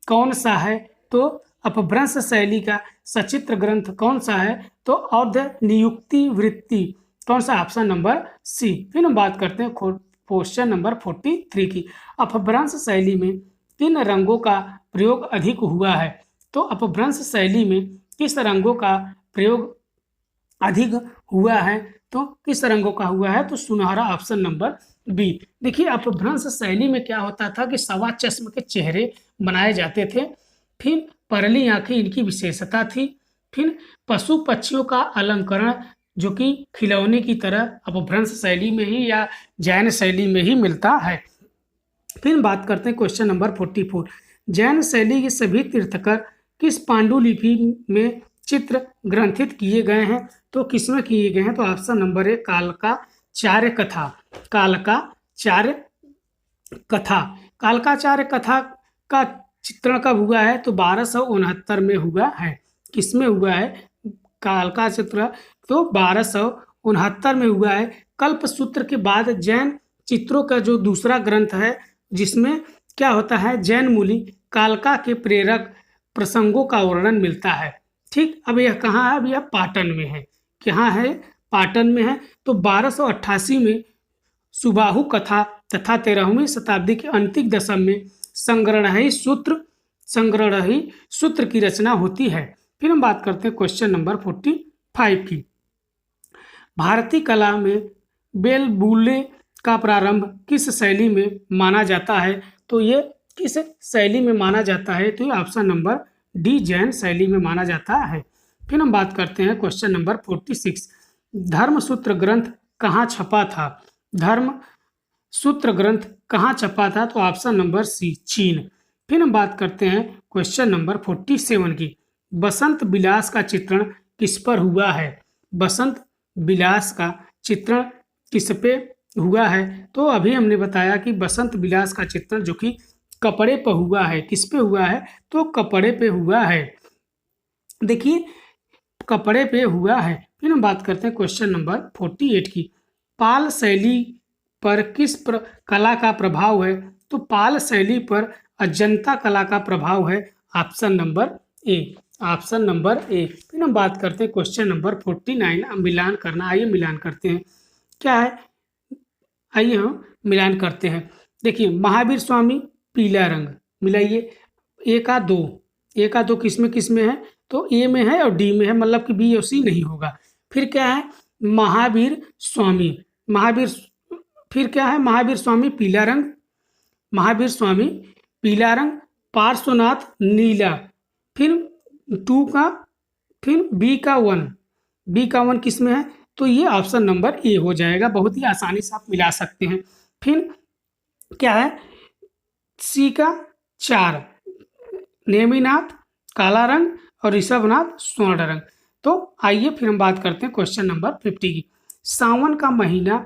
कौन सा है? तो अपभ्रंश शैली का सचित्र ग्रंथ कौन सा है? तो औध नियुक्ति वृत्ति। कौन सा? Option number C. फिर हम बात करते हैं क्वेश्चन नंबर 43 की। अपभ्रंश शैली में किन रंगों का प्रयोग अधिक हुआ है? तो अपभ्रंश शैली में किस रंगों का प्रयोग अधिक हुआ है? तो किस रंगों का हुआ है? तो सुनहरा, ऑप्शन नंबर बी। देखिए अपभ्रंश शैली में क्या होता था कि सवा चश्म के चेहरे बनाए जाते थे। फिर परली आंखें इनकी विशेषता थी। फिर पशु पक्षियों का अलंकरण जो कि खिलौने की तरह अपभ्रंश शैली में ही या जैन शैली में ही मिलता है। फिर बात करते हैं क्वेश्चन नंबर 44। जैन शैली के सभी तीर्थंकर किस पांडुलिपि में चित्र ग्रंथित किए गए हैं? तो किसमें किए गए हैं? तो ऑप्शन नंबर ए कालकाचार्य कथा। कालकाचार्य कथा का चित्रण कब हुआ है? तो 1269 में हुआ है। किसमें हुआ है? कालका चित्र तो 1269 में हुआ है। कल्पसूत्र के बाद जैन चित्रों का जो दूसरा ग्रंथ है जिसमें क्या होता है? जैन मूली कालका के प्रेरक प्रसंगों का वर्णन मिलता है। ठीक, अब यह कहाँ है? अब यह पाटन में है। कहाँ है? पाटन में है। तो 1288 में सुबाहु कथा तथा 13वीं शताब्दी के अंतिम दशक में संग्रहणी सूत्र की रचना होती है। फिर हम बात करते हैं क्वेश्चन नंबर 45 की। भारतीय कला में बेलबुले का प्रारंभ किस शैली में माना जाता है? तो ये किस शैली में माना जाता है? तो ये ऑप्शन नंबर डी जैन शैली में माना जाता है। फिर हम बात करते हैं क्वेश्चन नंबर 46। धर्मसूत्र ग्रंथ कहाँ छपा था? धर्मसूत्र ग्रंथ कहाँ छपा था? तो ऑप्शन नंबर सी चीन। फिर हम बात करते हैं क्वेश्चन नंबर 47 की। बसंत विलास का चित्रण किस पर हुआ है? बसंत विलास का चित्रण किस पे हुआ है? तो अभी हमने बताया कि बसंत विलास का चित्रण जो कि कपड़े पर हुआ है। किस पे हुआ है? तो कपड़े पे हुआ है। देखिए कपड़े पे हुआ है। फिर हम बात करते हैं क्वेश्चन नंबर 48 की। पाल शैली पर किस कला का प्रभाव है? तो पाल शैली पर अजंता कला का प्रभाव है। ऑप्शन नंबर ए। ऑप्शन नंबर ए। फिर हम बात करते हैं क्वेश्चन नंबर 49। मिलान करना, आइए मिलान करते हैं। क्या है? आइए हम मिलान करते हैं। देखिए महावीर स्वामी पीला रंग मिलाइए। ए का दो किस में है? तो ए में है और डी में है, मतलब कि बी और सी नहीं होगा। फिर क्या है? महावीर स्वामी फिर क्या है? महावीर स्वामी पीला रंग, पार्श्वनाथ नीला। फिर 2 का, फिर बी का 1 किस में है? तो ये ऑप्शन नंबर ए हो जाएगा। बहुत ही आसानी से आप मिला सकते हैं। फिर क्या है? सी का 4 नेमिनाथ काला रंग और ऋषभनाथ स्वर्ण रंग। तो आइए फिर हम बात करते हैं क्वेश्चन नंबर 50 की। सावन का महीना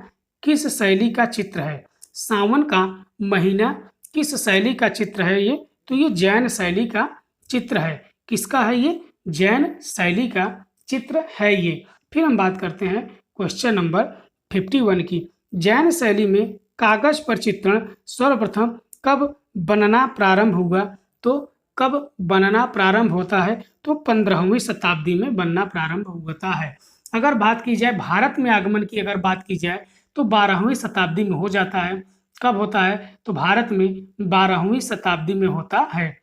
किस शैली का चित्र है? सावन का महीना किस शैली का चित्र है? ये तो ये जैन शैली का चित्र है। किसका है? ये जैन शैली का चित्र है ये। फिर हम बात करते हैं क्वेश्चन नंबर 51 की। जैन शैली में कागज पर चित्रण सर्वप्रथम कब बनना प्रारंभ हुआ? तो कब बनना प्रारंभ होता है? तो 15वीं शताब्दी में बनना प्रारंभ होता है। अगर बात की जाए भारत में आगमन की अगर बात की जाए तो 12वीं शताब्दी में हो जाता है। कब होता है? तो भारत में 12वीं शताब्दी में होता है।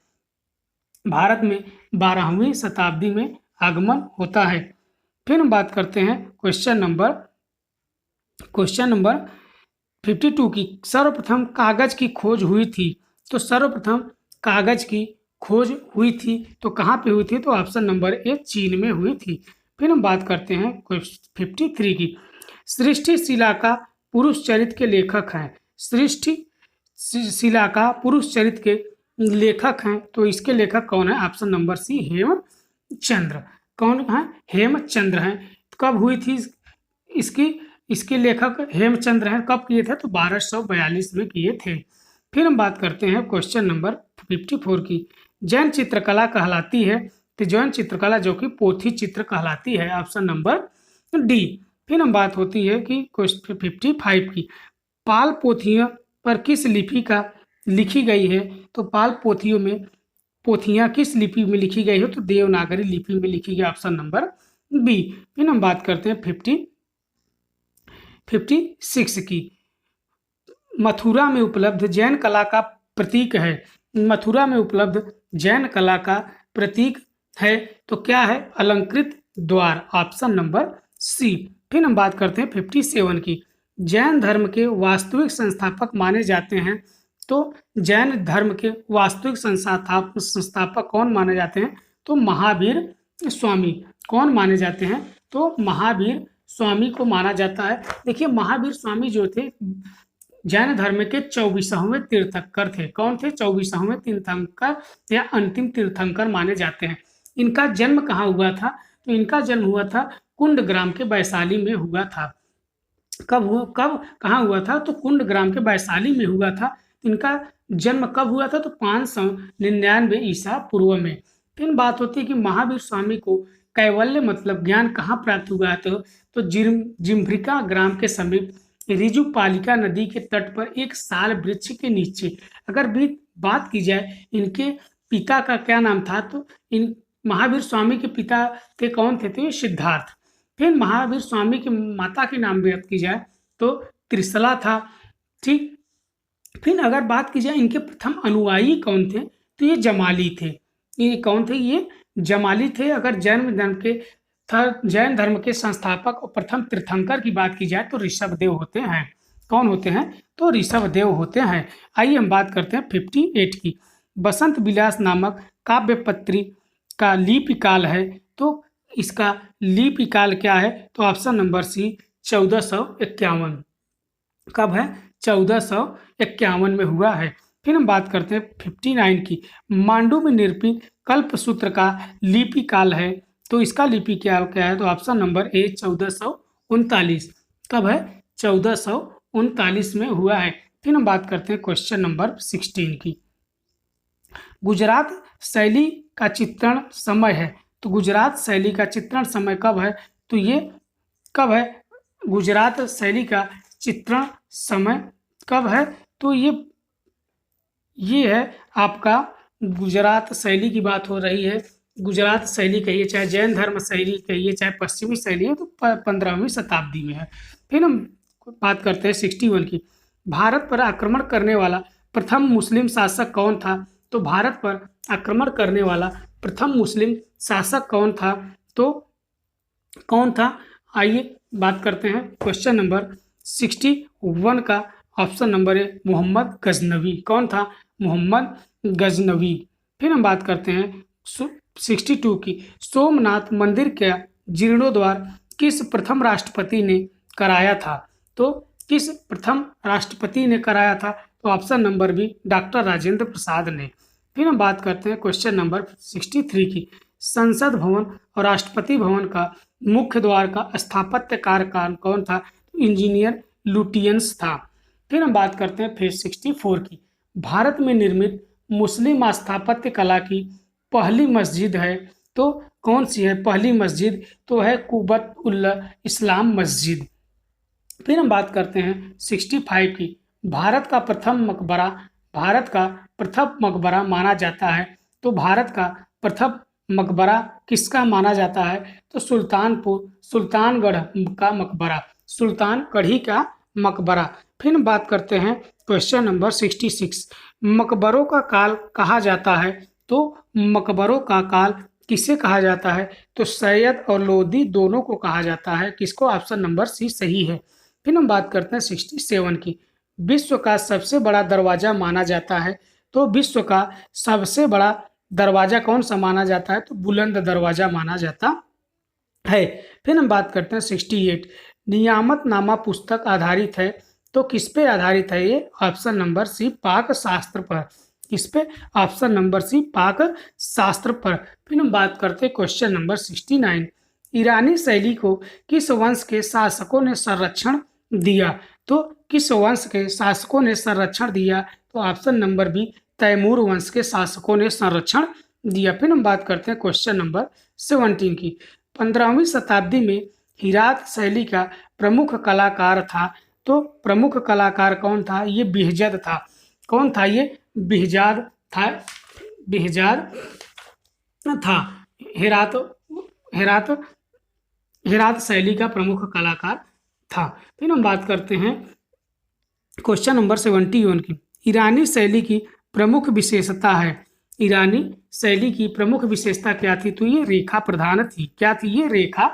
भारत में 12वीं शताब्दी में आगमन होता है। फिर हम बात करते हैं क्वेश्चन नंबर 52 की। सर्वप्रथम कागज की खोज हुई थी। तो सर्वप्रथम कागज की खोज हुई थी तो कहाँ पे हुई थी? तो ऑप्शन नंबर ए चीन में हुई थी। फिर हम बात करते हैं 53 की। सृष्टि शिला का पुरुष चरित्र के लेखक हैं। सृष्टि शिला का पुरुष चरित्र के लेखक हैं तो इसके लेखक कौन है? Option number C Hemchandra. कौन है? हेमचंद्र हैं। कब हुई थी इसकी? इसके लेखक हेमचंद्र हैं। कब किए थे? तो 1242 में किए थे। फिर हम बात करते हैं क्वेश्चन नंबर 54 की। जैन चित्रकला कहलाती है। तो जैन चित्रकला जो कि पोथी चित्र कहलाती है। Option number D. फिर हम बात होती है कि क्वेश्चन 55 की। पाल पोथियों पर किस लिपि का लिखी गई है? तो पाल पोथियां किस लिपि में लिखी गई है? तो देवनागरी लिपि में लिखी गई। Option number B. फिर हम बात करते हैं 56 की। मथुरा में उपलब्ध जैन कला का प्रतीक है। मथुरा में उपलब्ध जैन कला का प्रतीक है तो क्या है? अलंकृत द्वार। Option number C. फिर हम बात करते हैं 57 की। जैन धर्म के वास्तविक संस्थापक माने जाते हैं। तो जैन धर्म के वास्तविक संस्थापक कौन माने जाते हैं? तो महावीर स्वामी। कौन माने जाते हैं? तो महावीर स्वामी को माना जाता है। देखिए महावीर स्वामी जो थे जैन धर्म के 24वें तीर्थंकर थे। कौन थे? 24वें तीर्थंकर या अंतिम तीर्थंकर माने जाते हैं। इनका जन्म कहाँ हुआ था? तो इनका जन्म हुआ था कुंडग्राम के वैशाली में हुआ था। कब कहाँ हुआ था? तो कुंडग्राम के वैशाली में हुआ था। इनका जन्म कब हुआ था? तो 599 ईसा पूर्व में। फिर बात होती है कि महावीर स्वामी को कैवल्य मतलब ज्ञान कहाँ प्राप्त हुआ है? तो जिम्भ्रिका ग्राम के समीप रिजुपालिका नदी के तट पर एक साल वृक्ष के नीचे। अगर भी बात की जाए इनके पिता का क्या नाम था? तो इन महावीर स्वामी के पिता थे कौन थे? तो सिद्धार्थ। फिर महावीर स्वामी की माता के नाम बात की जाए तो त्रिशला था। ठीक। फिर अगर बात की जाए इनके प्रथम अनुयायी कौन थे? तो ये जमाली थे। ये कौन थे? ये जमाली थे। अगर जैन धर्म के संस्थापक और प्रथम तीर्थंकर की बात की जाए तो ऋषभदेव होते हैं। कौन होते हैं? तो ऋषभदेव होते हैं। आइए हम बात करते हैं 58 की। बसंत विलास नामक काव्य पत्री का लिपि काल है। तो इसका लिपि काल क्या है? तो ऑप्शन नंबर सी 1451। कब है? 1451 में हुआ है। फिर हम बात करते हैं 59 की। मांडू में निरूपित कल्पसूत्र का लिपि काल है। तो इसका लिपि क्या है? तो ऑप्शन नंबर ए 1439। कब है? 1439 में हुआ है। फिर हम बात करते हैं क्वेश्चन नंबर 16 की। गुजरात शैली का चित्रण समय है। तो गुजरात शैली का चित्रण समय कब है? तो ये कब है? गुजरात शैली का चित्रण समय कब है? तो ये है आपका गुजरात शैली की बात हो रही है। गुजरात शैली कहिए चाहे जैन धर्म शैली कहिए चाहे पश्चिमी शैली है तो 15वीं शताब्दी में है। फिर हम बात करते हैं 61 की। भारत पर आक्रमण करने वाला प्रथम मुस्लिम शासक कौन था? तो भारत पर आक्रमण करने वाला प्रथम मुस्लिम शासक कौन था? तो कौन था? आइए बात करते हैं क्वेश्चन नंबर 61 का। Option number A Mohammad Ghaznavi. कौन था? मोहम्मद गजनवी। फिर हम बात करते हैं 62 की। सोमनाथ मंदिर का जीर्णोद्धार किस प्रथम राष्ट्रपति ने कराया था? तो किस प्रथम राष्ट्रपति ने कराया था? तो option number B doctor Rajendra Prasad ने। फिर हम बात करते हैं क्वेश्चन नंबर 63 की। संसद भवन और राष्ट्रपति भवन का मुख्य द्वार का स्थापत्य कार्य कौन था? इंजीनियर लुटियंस था। फिर हम बात करते हैं फिर 64 की। भारत में निर्मित मुस्लिम स्थापत्य कला की पहली मस्जिद है। तो कौन सी है पहली मस्जिद? तो है कुबत उल इस्लाम मस्जिद। फिर हम बात करते हैं 65 की। भारत का प्रथम मकबरा माना जाता है। तो भारत का प्रथम मकबरा किसका माना जाता है? तो सुल्तानगढ़ का मकबरा, सुल्तानगढ़ी का मकबरा। फिर हम बात करते हैं क्वेश्चन नंबर 66, मकबरों का काल कहा जाता है? तो मकबरों का काल किसे कहा जाता है? तो सैयद और लोदी दोनों को कहा जाता है। किसको? ऑप्शन नंबर सी सही है। फिर हम बात करते हैं 67 की, विश्व का सबसे बड़ा दरवाजा माना जाता है? तो विश्व का सबसे बड़ा दरवाजा कौन सा माना जाता है? तो बुलंद दरवाजा माना जाता है। फिर हम बात करते हैं 68, नियामतनामा पुस्तक आधारित है? तो किस पे आधारित है ये? ऑप्शन नंबर सी पाक शास्त्र पर। किस पे? ऑप्शन नंबर सी पाक शास्त्र पर। फिर हम बात करते हैं क्वेश्चन नंबर 69, ईरानी शैली को किस वंश के शासकों ने संरक्षण दिया? तो किस वंश के शासकों ने संरक्षण दिया? तो ऑप्शन नंबर बी तैमूर वंश के शासकों ने संरक्षण दिया। फिर हम बात करते हैं क्वेश्चन नंबर 17 की, 15वीं शताब्दी में हिरात शैली का प्रमुख कलाकार था? तो प्रमुख कलाकार कौन था? ये बिहजद था। कौन था ये? बिहजाद था। बिहजाद था। हेरात हेरात हेरात शैली का प्रमुख कलाकार था। फिर हम बात करते हैं क्वेश्चन नंबर 71 की, ईरानी शैली की प्रमुख विशेषता है? ईरानी शैली की प्रमुख विशेषता क्या थी? तो ये रेखा प्रधान थी। क्या थी? ये रेखा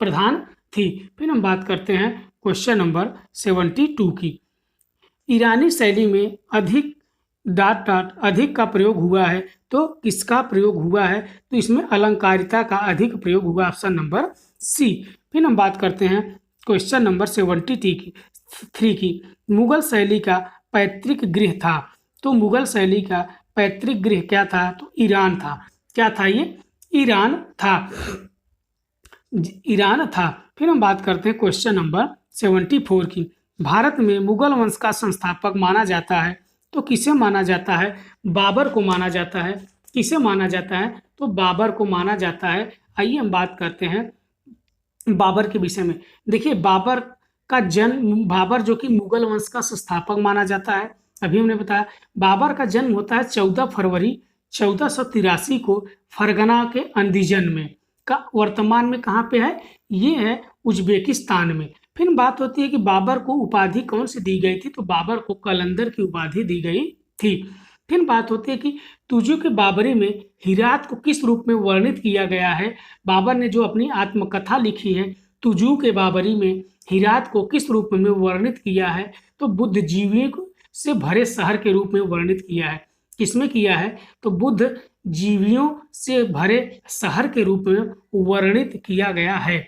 प्रधान थी। फिर हम बात करते हैं क्वेश्चन नंबर 72 की, ईरानी शैली में अधिक अधिक का प्रयोग हुआ है? तो किसका प्रयोग हुआ है? तो इसमें अलंकारिता का अधिक प्रयोग हुआ, ऑप्शन नंबर सी। फिर हम बात करते हैं क्वेश्चन नंबर 73 की, मुगल शैली का पैतृक गृह था? तो मुगल शैली का पैतृक गृह क्या था? तो ईरान था। क्या था ये? ईरान था। ईरान था। फिर हम बात करते हैं क्वेश्चन नंबर 74 की, भारत में मुगल वंश का संस्थापक माना जाता है? तो किसे माना जाता है? बाबर को माना जाता है। किसे माना जाता है? तो बाबर को माना जाता है। आइए हम बात करते हैं बाबर के विषय में। देखिए, बाबर का जन्म, बाबर जो कि मुगल वंश का संस्थापक माना जाता है, अभी हमने बताया। बाबर का जन्म होता है 14 फरवरी 1483 को फरगना के अंदीजन में। का वर्तमान में कहाँ पे है? ये है उज्बेकिस्तान में। फिर बात होती है कि बाबर को उपाधि कौन सी दी गई थी? तो बाबर को कलंदर की उपाधि दी गई थी। फिर बात होती है कि तुजू के बाबरी में हिरात को किस रूप में वर्णित किया गया है? बाबर ने जो अपनी आत्मकथा लिखी है तुजू के बाबरी में, हिरात को किस रूप में वर्णित किया है? तो बुद्धिजीवियों से भरे शहर के रूप में वर्णित किया है। किसमें किया है? तो बुद्धिजीवियों से भरे शहर के रूप में वर्णित किया गया है।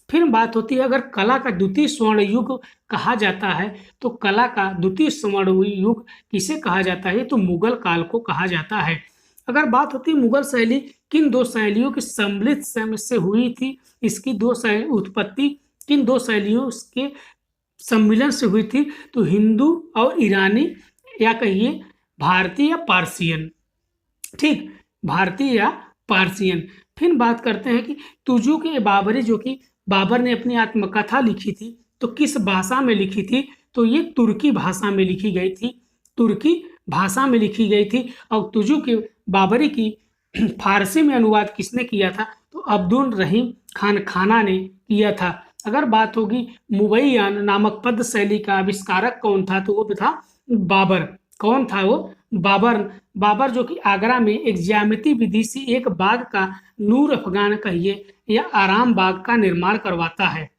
फिर बात होती है, अगर कला का द्वितीय स्वर्ण युग कहा जाता है तो कला का द्वितीय स्वर्ण युग किसे कहा जाता है? तो मुगल काल को कहा जाता है। अगर बात होती है मुगल शैली किन दो शैलियों की सम्मिलित से हुई थी, इसकी उत्पत्ति किन दो शैलियों के सम्मिलन से हुई थी? तो हिंदू और ईरानी, या कहिए भारतीय या पारसियन। ठीक, भारतीय या पारसियन। फिर बात करते हैं कि तुजू के बाबरी, जो कि बाबर ने अपनी आत्मकथा लिखी थी, तो किस भाषा में लिखी थी? तो ये तुर्की भाषा में लिखी गई थी। तुर्की भाषा में लिखी गई थी। और तुजू के बाबरी की फारसी में अनुवाद किसने किया था? तो अब्दुल रहीम खान खाना ने किया था। अगर बात होगी मुबैयान नामक पद शैली का आविष्कारक कौन था? तो वो था बाबर। कौन था वो? बाबर जो कि आगरा में एक ज्यामिति विधि से एक बाग का, नूर अफगान कहिए या आराम बाग का निर्माण करवाता है।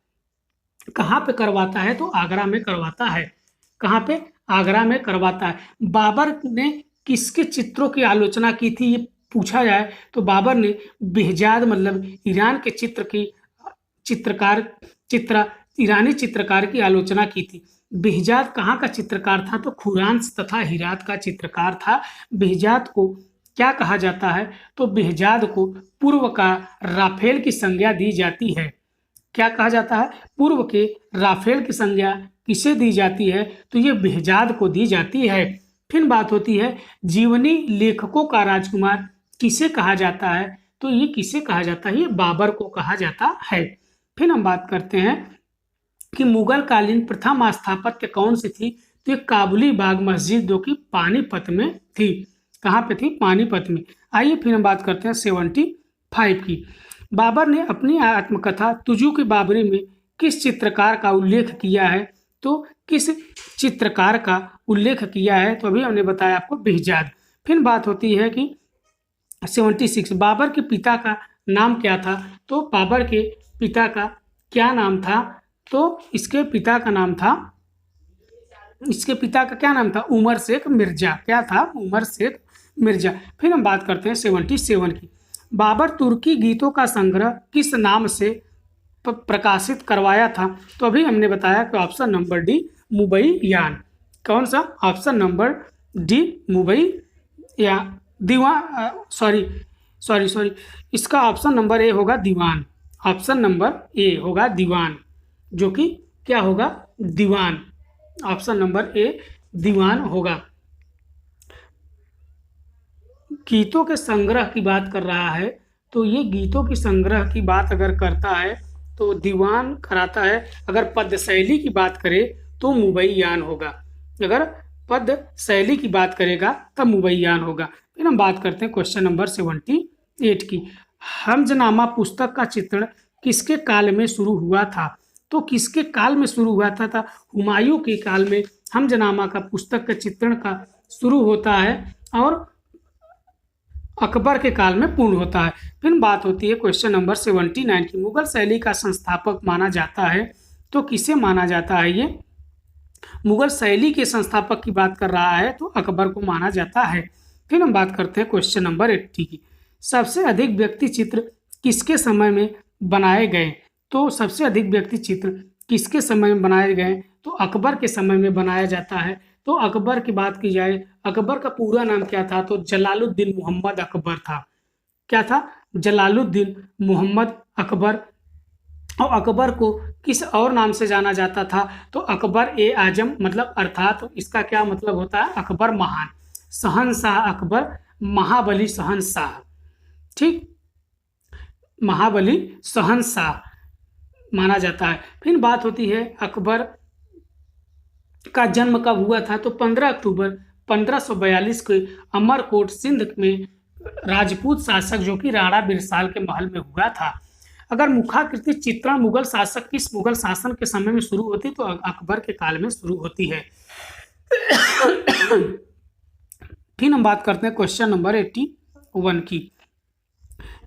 कहाँ पे करवाता है? तो आगरा में करवाता है। कहाँ पे? आगरा में करवाता है। बाबर ने किसके चित्रों की आलोचना की थी ये पूछा जाए तो बाबर ने बेहजाद मतलब ईरान के ईरानी चित्रकार की आलोचना की थी। बेहजाद कहाँ का चित्रकार था? तो खुरांस तथा हिरात का चित्रकार था। बेहजाद को क्या कहा जाता है? तो बेहजाद को पूर्व का राफेल की संज्ञा दी जाती है। क्या कहा जाता है? पूर्व के राफेल की संज्ञा किसे दी जाती है? तो ये बेहजाद को दी जाती है। फिर बात होती है जीवनी लेखकों का राजकुमार किसे कहा जाता है? तो ये किसे कहा जाता है? ये बाबर को कहा जाता है। फिर हम बात करते हैं कि मुगल कालीन प्रथम स्थापत्य कौन सी थी? तो ये काबुली बाग मस्जिद, जो कि पानीपत में थी। कहाँ पे थी? पानीपत में। आइए फिर हम बात करते हैं 75 की, बाबर ने अपनी आत्मकथा तुजू के बाबरी में किस चित्रकार का उल्लेख किया है? तो किस चित्रकार का उल्लेख किया है? तो अभी हमने बताया आपको बेहजाद। फिर बात होती है कि 76 बाबर के पिता का नाम क्या था? तो बाबर के पिता का क्या नाम था? तो इसके पिता का क्या नाम था? उमर शेख मिर्जा। क्या था? उमर शेख मिर्जा। फिर हम बात करते हैं 77 की। बाबर तुर्की गीतों का संग्रह किस नाम से प्रकाशित करवाया था? तो अभी हमने बताया कि ऑप्शन नंबर डी मुबैयान। कौन सा? ऑप्शन नंबर डी मुबई या सॉरी इसका ऑप्शन नंबर ए होगा दीवान। ऑप्शन नंबर ए होगा दीवान, जो कि क्या होगा? दीवान। ऑप्शन नंबर ए दीवान होगा। गीतों के संग्रह की बात कर रहा है, तो ये गीतों की संग्रह की बात अगर करता है तो दीवान कराता है। अगर पद्य शैली की बात करे तो मुबैयान होगा। अगर पद्य शैली की बात करेगा तब मुबैयान होगा। फिर हम बात करते हैं क्वेश्चन नंबर 78 की। हमजनामा पुस्तक का चित्रण किसके काल में शुरू हुआ था? तो किसके काल में शुरू हुआ था? हुमायूं के काल में हमजनामा का पुस्तक के चित्रण का शुरू होता है और अकबर के काल में पूर्ण होता है। फिर बात होती है क्वेश्चन नंबर 79 की। मुगल शैली का संस्थापक माना जाता है, तो किसे माना जाता है? ये मुगल शैली के संस्थापक की बात कर रहा है, तो अकबर को माना जाता है। फिर हम बात करते हैं क्वेश्चन नंबर 80 की। सबसे अधिक व्यक्ति चित्र किसके समय में बनाए गए? तो सबसे अधिक व्यक्ति चित्र किसके समय में बनाए गए? तो अकबर के समय में बनाया जाता है। तो अकबर की बात की जाए, अकबर का पूरा नाम क्या था? तो जलालुद्दीन मोहम्मद अकबर था। क्या था? जलालुद्दीन मोहम्मद अकबर। और अकबर को किस और नाम से जाना जाता था? तो अकबर ए आजम, मतलब अर्थात इसका क्या मतलब होता है? अकबर महान, शहंशाह अकबर, महाबली शहंशाह। ठीक, महाबली शहंशाह माना जाता है। फिर बात होती है अकबर का जन्म कब हुआ था? तो 15 अक्टूबर 1542 को अमरकोट सिंध में राजपूत शासक जो कि राणा बिरसाल के महल में हुआ था। अगर मुखाकृति चित्रण मुगल शासक किस मुगल शासन के समय में शुरू होती? तो अकबर के काल में शुरू होती है। फिर हम बात करते हैं क्वेश्चन नंबर 81 की।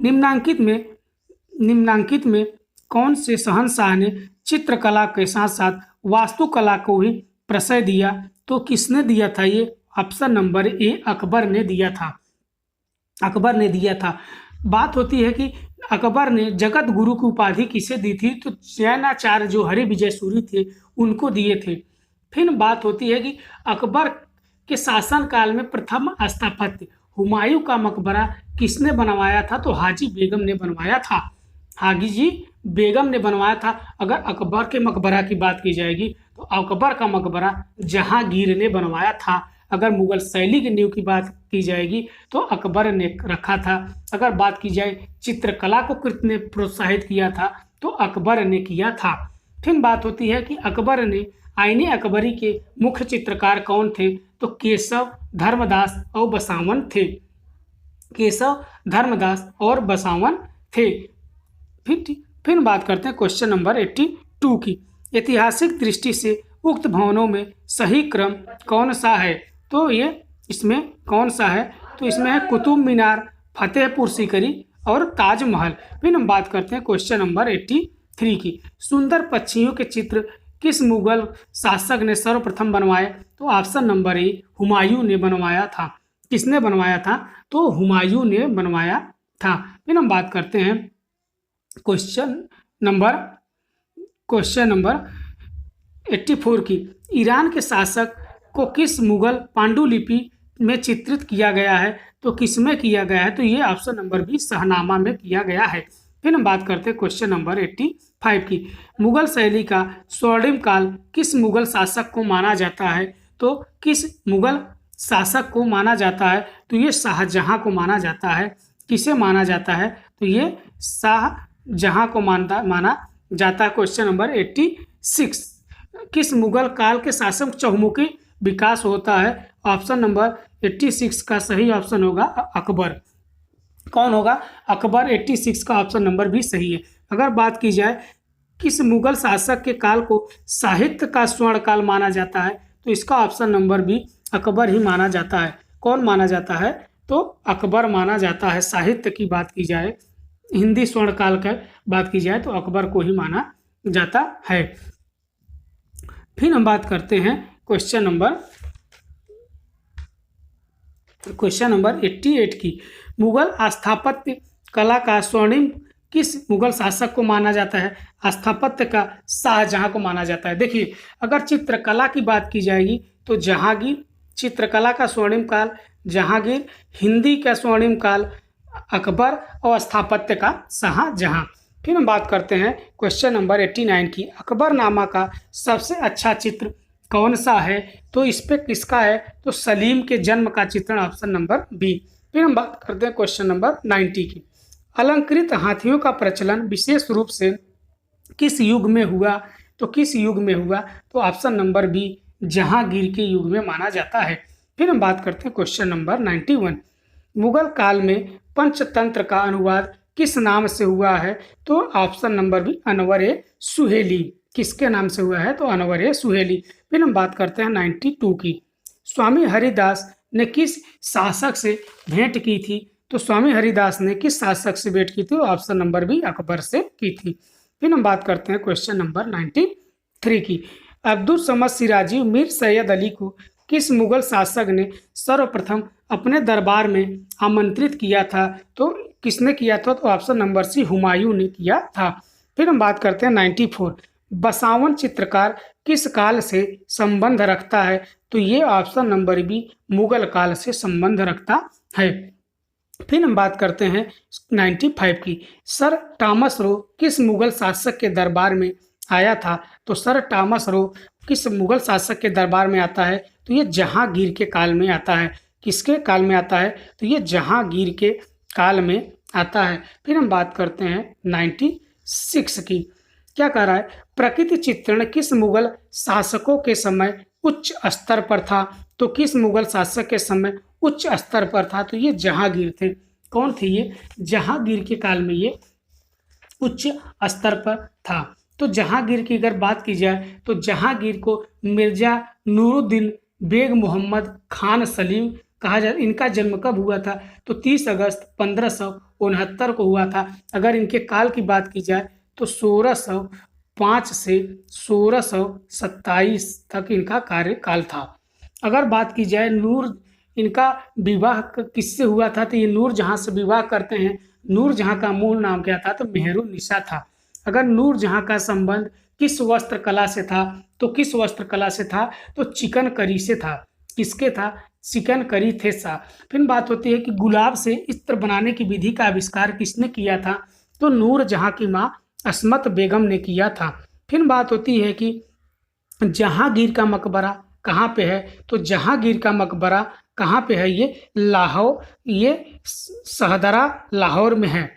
निम्नांकित में कौन से शहंशाह ने चित्रकला के साथ साथ वास्तुकला को भी प्रश्रय दिया? तो किसने दिया था ये? ऑप्शन नंबर ए अकबर ने दिया था। अकबर ने दिया था। बात होती है कि अकबर ने जगत गुरु की उपाधि किसे दी थी? तो जैनाचार्य जो हरि विजय सूरी थे उनको दिए थे। फिर बात होती है कि अकबर के शासनकाल में प्रथम स्थापत्य हुमायूं का मकबरा किसने बनवाया था? तो हाजी बेगम ने बनवाया था। हाजी बेगम ने बनवाया था। अगर अकबर के मकबरा की बात की जाएगी तो अकबर का मकबरा जहांगीर ने बनवाया था। अगर मुगल शैली की नींव की बात की जाएगी तो अकबर ने रखा था। अगर बात की जाए चित्रकला को किसने प्रोत्साहित किया था? तो अकबर ने किया था। फिर बात होती है कि अकबर ने आईने अकबरी के मुख्य चित्रकार कौन थे? तो केशव, धर्मदास और बसावन थे। केशव, धर्मदास और बसावन थे। फिर बात करते हैं क्वेश्चन नंबर 82 की। ऐतिहासिक दृष्टि से उक्त भवनों में सही क्रम कौन सा है? तो ये इसमें कौन सा है? तो इसमें है कुतुब मीनार, फतेहपुर सीकरी और ताजमहल। फिर हम बात करते हैं क्वेश्चन नंबर 83 की। सुंदर पक्षियों के चित्र किस मुगल शासक ने सर्वप्रथम बनवाए? तो ऑप्शन नंबर ए हुमायूं ने बनवाया था। किसने बनवाया था? तो हुमायूं ने बनवाया था। फिर हम बात करते हैं क्वेश्चन नंबर 84 की। ईरान के शासक को किस मुगल पांडुलिपि में चित्रित किया गया है? तो किसमें किया गया है? तो ये ऑप्शन नंबर बी शाहनामा में किया गया है। फिर हम बात करते हैं क्वेश्चन नंबर 85 की। मुगल शैली का स्वर्णिम काल किस मुगल शासक को माना जाता है? तो किस मुगल शासक को माना जाता है? तो ये शाहजहां को माना जाता है। किसे माना जाता है? तो ये शाहजहां को माना जाता है। Question number 86। किस मुगल काल के शासक चहुमुखी विकास होता है? ऑप्शन नंबर 86 का सही ऑप्शन होगा अकबर। कौन होगा? अकबर 86 का ऑप्शन नंबर भी सही है। अगर बात की जाए किस मुगल शासक के काल को साहित्य का स्वर्ण काल माना जाता है, तो इसका ऑप्शन नंबर बी अकबर ही माना जाता है। कौन माना जाता है? तो अकबर माना जाता है। साहित्य की बात की जाए, हिंदी स्वर्ण काल का बात की जाए तो अकबर को ही माना जाता है। फिर हम बात करते हैं क्वेश्चन नंबर 88 की। मुगल स्थापत्य कला का स्वर्णिम किस मुगल शासक को माना जाता है? स्थापत्य का शाहजहां को माना जाता है। देखिए, अगर चित्रकला की बात की जाएगी तो जहांगीर, चित्रकला का स्वर्णिम काल जहांगीर, हिंदी का स्वर्णिम काल अकबर और स्थापत्य का शाहजहां। फिर हम बात करते हैं क्वेश्चन नंबर 89 की। अकबरनामा का सबसे अच्छा चित्र कौन सा है? तो इस पे किसका है? तो सलीम के जन्म का चित्रण, ऑप्शन नंबर बी। फिर हम बात करते हैं क्वेश्चन नंबर 90 की। अलंकृत हाथियों का प्रचलन विशेष रूप से किस युग में हुआ? तो किस युग में हुआ? तो ऑप्शन नंबर बी जहांगीर के युग में माना जाता है। फिर हम बात करते हैं क्वेश्चन नंबर 91। मुगल काल में पंचतंत्र का अनुवाद किस नाम से हुआ है? तो option number B Anwar Suhaili. किसके नाम से हुआ है? तो अनवर सुहेली। फिर हम बात करते हैं 92 की। स्वामी हरिदास ने किस शासक से भेंट की थी? तो स्वामी हरिदास ने किस शासक से भेंट की थी? ऑप्शन नंबर बी अकबर से की थी। फिर हम बात करते हैं क्वेश्चन नंबर 93 की। अब्दुल समद सिराजी मीर सैयद अली को किस मुगल शासक ने सर्वप्रथम अपने दरबार में आमंत्रित किया था? तो किसने किया था? तो ऑप्शन नंबर सी हुमायूं ने किया था। फिर हम बात करते हैं 94। बसावन चित्रकार किस काल से संबंध रखता है? तो ये ऑप्शन नंबर बी मुगल काल से संबंध रखता है। फिर हम बात करते हैं 95 की। सर टॉमस रो किस मुगल शासक के दरबार में आया था? तो सर टॉमस रो किस मुगल शासक के दरबार में आता है? तो ये जहांगीर के काल में आता है। किसके काल में आता है? तो ये जहांगीर के काल में आता है। फिर हम बात करते हैं 96 की। क्या कह रहा है? प्रकृति चित्रण किस मुगल शासकों के समय उच्च स्तर पर था? तो किस मुगल शासक के समय उच्च स्तर पर था? तो ये जहांगीर थे। कौन थे ये? जहांगीर के काल में ये उच्च स्तर पर था। तो जहांगीर की अगर बात की जाए तो जहांगीर को मिर्जा नूरुद्दीन बेग मोहम्मद खान सलीम कहा जाता। इनका जन्म कब हुआ था? तो 30 अगस्त 1569 को हुआ था। अगर इनके काल की बात की जाए तो 1605 से 1627 तक इनका कार्यकाल था। अगर बात की जाए इनका विवाह किससे हुआ था? तो ये नूरजहां से विवाह करते हैं। नूरजहां का मूल नाम क्या था? तो मेहरुन्निसा था। अगर नूरजहां का संबंध किस वस्त्र कला से था? तो किस वस्त्र कला से था? तो चिकनकरी से था। किसके था? चिकनकरी थे सा। फिर बात होती है कि गुलाब से इत्र बनाने की विधि का आविष्कार किसने किया था? तो नूरजहां की माँ अस्मत बेगम ने किया था। फिर बात होती है कि जहांगीर का मकबरा कहाँ पे है? तो जहांगीर का मकबरा कहाँ पे है? ये लाहौर, ये शहदरा लाहौर में है।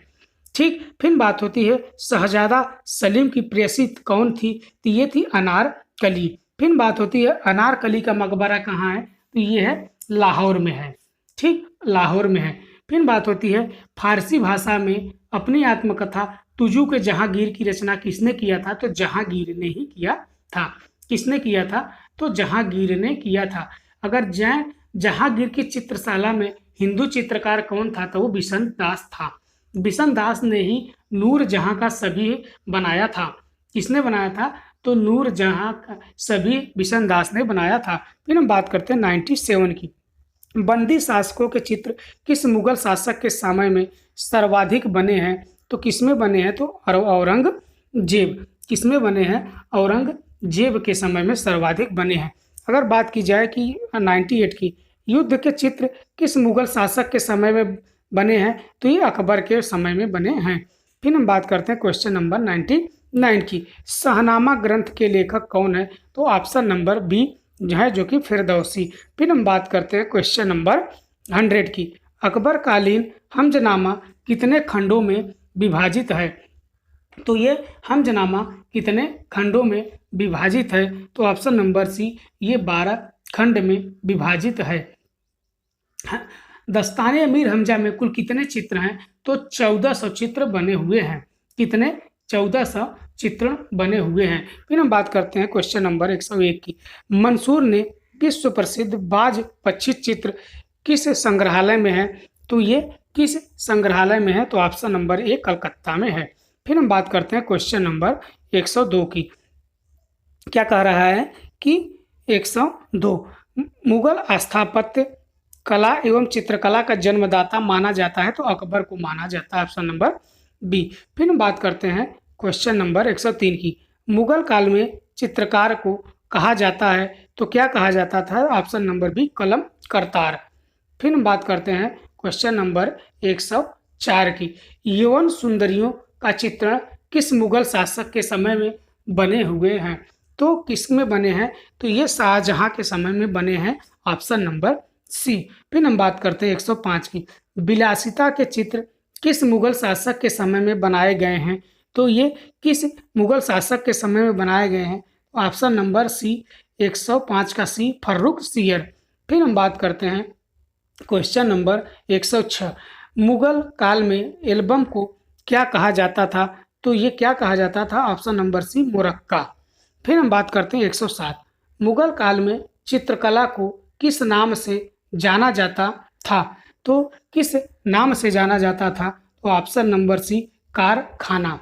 ठीक। फिर बात होती है शहजादा सलीम की प्रेयसी कौन थी? तो ये थी अनारकली। फिर बात होती है अनारकली का मकबरा कहाँ है? तो ये है लाहौर में है। ठीक, लाहौर में है। फिर बात होती है फारसी भाषा में अपनी आत्मकथा तुजू के जहांगीर की रचना किसने किया था? तो जहांगीर ने ही किया था। किसने किया था? तो जहांगीर ने किया था। अगर जहांगीर की चित्रशाला में हिंदू चित्रकार कौन था? तो वो बिशन दास था। बिशन दास ने ही नूरजहां का सभी बनाया था। किसने बनाया था? तो नूरजहां का सभी बिशन दास ने बनाया था। फिर हम बात करते हैं 97 की। बंदी शासकों के चित्र किस मुगल शासक के समय में सर्वाधिक बने हैं? तो किसमें बने हैं? तो औरंगजेब। किसमें बने हैं? औरंगजेब के समय में सर्वाधिक बने हैं। अगर बात की जाए कि 98 की, युद्ध के चित्र किस मुगल शासक के समय में बने हैं? तो ये अकबर के समय में बने हैं। फिर हम बात करते हैं क्वेश्चन नंबर 99 की। शाहनामा ग्रंथ के लेखक कौन है? तो ऑप्शन नंबर बी है, जो कि फिरदौसी। फिर हम बात करते हैं क्वेश्चन नंबर 100 की। अकबर कालीन हमजनामा कितने खंडों में विभाजित है? तो ये हमजनामा कितने खंडों में विभाजित है? तो ऑप्शन नंबर सी, ये 12 खंड में विभाजित है। दस्ताने अमीर हमजा में कुल कितने चित्र हैं? तो 1400 चित्र बने हुए हैं। कितने? 1400 चित्र बने हुए हैं। फिर हम बात करते हैं क्वेश्चन नंबर 101 की। मंसूर ने विश्व प्रसिद्ध बाज पक्षी चित्र किस संग्रहालय में है? तो ये किस संग्रहालय में है? तो ऑप्शन नंबर ए कलकत्ता में है। फिर हम बात करते हैं क्वेश्चन नंबर 102 की। क्या कह रहा है कि 102 मुगल स्थापत्य कला एवं चित्रकला का जन्मदाता माना जाता है? तो अकबर को माना जाता है, ऑप्शन नंबर बी। फिर हम बात करते हैं क्वेश्चन नंबर 103 की। मुगल काल में चित्रकार को कहा जाता है? तो क्या कहा जाता था? ऑप्शन नंबर बी कलम करतार। फिर हम बात करते हैं क्वेश्चन नंबर 104 की। यौवन सुंदरियों का चित्रण किस मुगल शासक के समय में बने हुए हैं? तो किस में बने हैं? तो ये शाहजहां के समय में बने हैं, ऑप्शन नंबर सी। फिर हम बात करते हैं 105 की। विलासिता के चित्र किस मुगल शासक के समय में बनाए गए हैं? तो ये किस मुगल शासक के समय में बनाए गए हैं? ऑप्शन नंबर सी 105 का सी फर्रुखसियर। फिर हम बात करते हैं क्वेश्चन नंबर 106। मुगल काल में एल्बम को क्या कहा जाता था? तो ये क्या कहा जाता था? Option number C Muraqqa. फिर हम बात करते हैं 107। मुगल काल में चित्रकला को किस नाम से जाना जाता था? तो किस नाम से जाना जाता था? तो ऑप्शन नंबर सी कारखाना।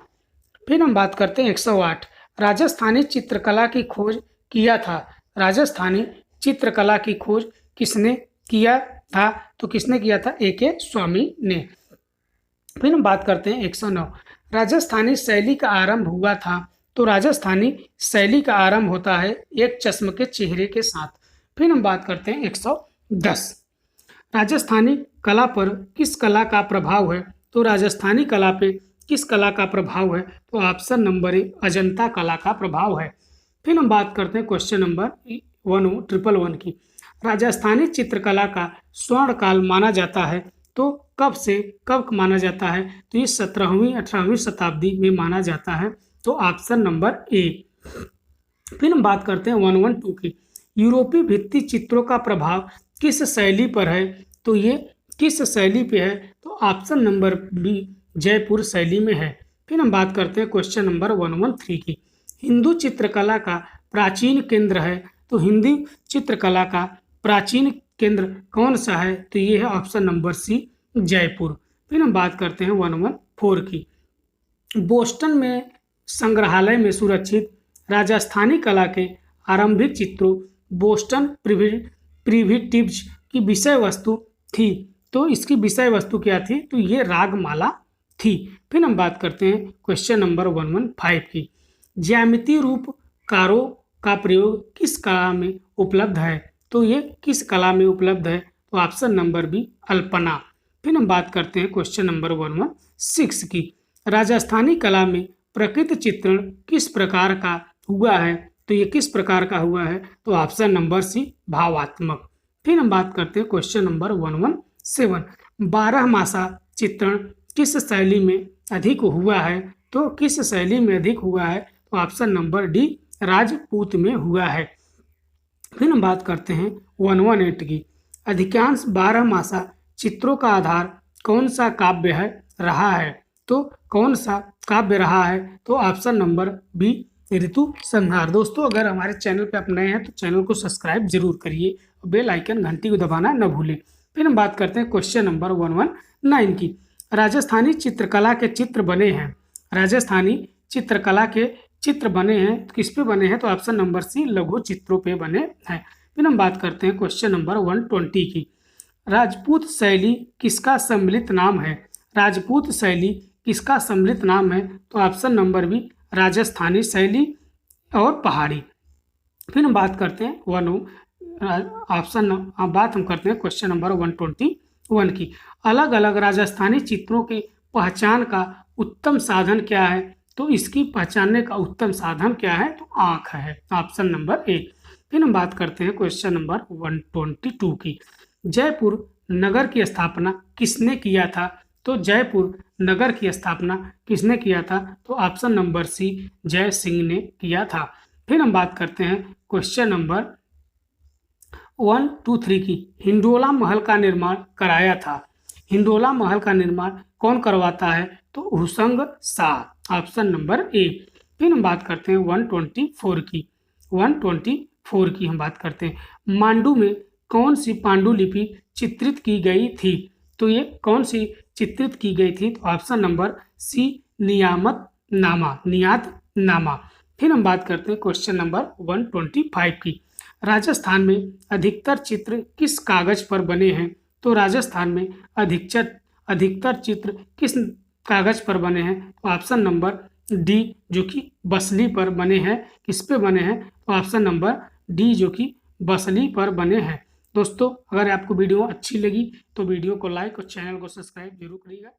फिर हम बात करते हैं 108। राजस्थानी चित्रकला की खोज किया था? राजस्थानी चित्रकला की खोज किसने किया था? तो किसने किया था? A.K. स्वामी ने। फिर हम बात करते हैं 109। राजस्थानी शैली का आरंभ हुआ था? तो राजस्थानी शैली का आरंभ होता है एक चश्म के चेहरे के साथ। फिर हम बात करते हैं 110। राजस्थानी कला पर किस कला का प्रभाव है? तो राजस्थानी कला पे किस कला का प्रभाव है? तो ऑप्शन नंबर ए अजंता कला का प्रभाव है। फिर हम बात करते हैं क्वेश्चन नंबर 111 की। राजस्थानी चित्रकला का स्वर्ण काल माना जाता है? तो कब से कब माना जाता है? तो ये 17वीं 18वीं शताब्दी में माना जाता है, तो ऑप्शन नंबर ए। फिर हम बात करते हैं 112 की। यूरोपीय भित्ति चित्रों का प्रभाव किस शैली पर है? तो ये किस शैली पे है? तो ऑप्शन नंबर बी जयपुर शैली में है। फिर हम बात करते हैं क्वेश्चन नंबर 113 की। हिंदू चित्रकला का प्राचीन केंद्र है? तो हिंदी चित्रकला का प्राचीन केंद्र कौन सा है? तो ये है ऑप्शन नंबर सी जयपुर। फिर हम बात करते हैं 114 की। बोस्टन में संग्रहालय में सुरक्षित राजस्थानी कला के आरंभिक चित्रों बोस्टन प्रिविटिव्स की विषय वस्तु थी? तो इसकी विषय वस्तु क्या थी? तो ये रागमाला थी। फिर हम बात करते हैं क्वेश्चन नंबर 115 की। ज्यामितीय रूपकारों का प्रयोग किस कला में उपलब्ध है? तो ये किस कला में उपलब्ध है? तो ऑप्शन नंबर बी अल्पना। फिर हम बात करते हैं क्वेश्चन नंबर 116 की। राजस्थानी कला में प्रकृति चित्रण किस प्रकार का हुआ है? तो ये किस प्रकार का हुआ है? तो ऑप्शन नंबर सी भावात्मक। फिर हम बात करते हैं क्वेश्चन नंबर 117। 12 मासा चित्रण किस शैली में अधिक हुआ है? तो किस शैली में अधिक हुआ है? तो ऑप्शन नंबर डी राजपूत में हुआ है। फिर हम बात करते हैं 118 की। अधिकांश 12 मासा चित्रों का आधार कौन सा काव्य है रहा है? तो कौन सा काव्य रहा है? तो ऑप्शन नंबर बी ऋतु संहार। दोस्तों, अगर हमारे चैनल पे आप नए हैं तो चैनल को सब्सक्राइब जरूर करिए और बेल आइकन घंटी को दबाना न भूलें। फिर हम बात करते हैं क्वेश्चन नंबर 119 की। राजस्थानी चित्रकला के चित्र बने हैं? राजस्थानी चित्रकला के चित्र बने हैं तो किस पे बने हैं? तो ऑप्शन नंबर सी लघु चित्रों पे बने हैं। फिर हम बात करते हैं क्वेश्चन नंबर 120 की। राजपूत शैली किसका सम्मिलित नाम है? राजपूत शैली किसका सम्मिलित नाम है? तो ऑप्शन नंबर बी राजस्थानी शैली और पहाड़ी। फिर हम बात करते हैं बात हम करते हैं क्वेश्चन नंबर 121 की। अलग अलग राजस्थानी चित्रों की पहचान का उत्तम साधन क्या है? तो इसकी पहचानने का उत्तम साधन क्या है? तो आँख है, ऑप्शन नंबर ए। फिर हम बात करते हैं क्वेश्चन नंबर 122 की। जयपुर नगर की स्थापना किसने किया था? तो जयपुर नगर की स्थापना किसने किया था? तो ऑप्शन नंबर सी जय सिंह ने किया था। फिर हम बात करते हैं क्वेश्चन नंबर 123 की हिंडोला महल का निर्माण कराया था? हिंडोला महल का निर्माण कौन करवाता है? तो हुसंग शाह, ऑप्शन नंबर ए। फिर हम बात करते हैं 124 की। 124 की हम बात करते हैं, मांडू में कौन सी पांडुलिपि चित्रित की गई थी? तो ये कौन सी चित्रित की गई थी? तो ऑप्शन नंबर सी, नियात नामा। फिर हम बात करते हैं क्वेश्चन नंबर 125 की। राजस्थान में अधिकतर चित्र किस कागज पर बने हैं? तो राजस्थान में अधिकतर चित्र किस कागज पर बने हैं? तो ऑप्शन नंबर डी, जो कि बसली पर बने हैं। किस पे बने हैं? तो ऑप्शन नंबर डी, जो कि बसली पर बने हैं। दोस्तों, अगर आपको वीडियो अच्छी लगी तो वीडियो को लाइक और चैनल को सब्सक्राइब जरूर करिएगा।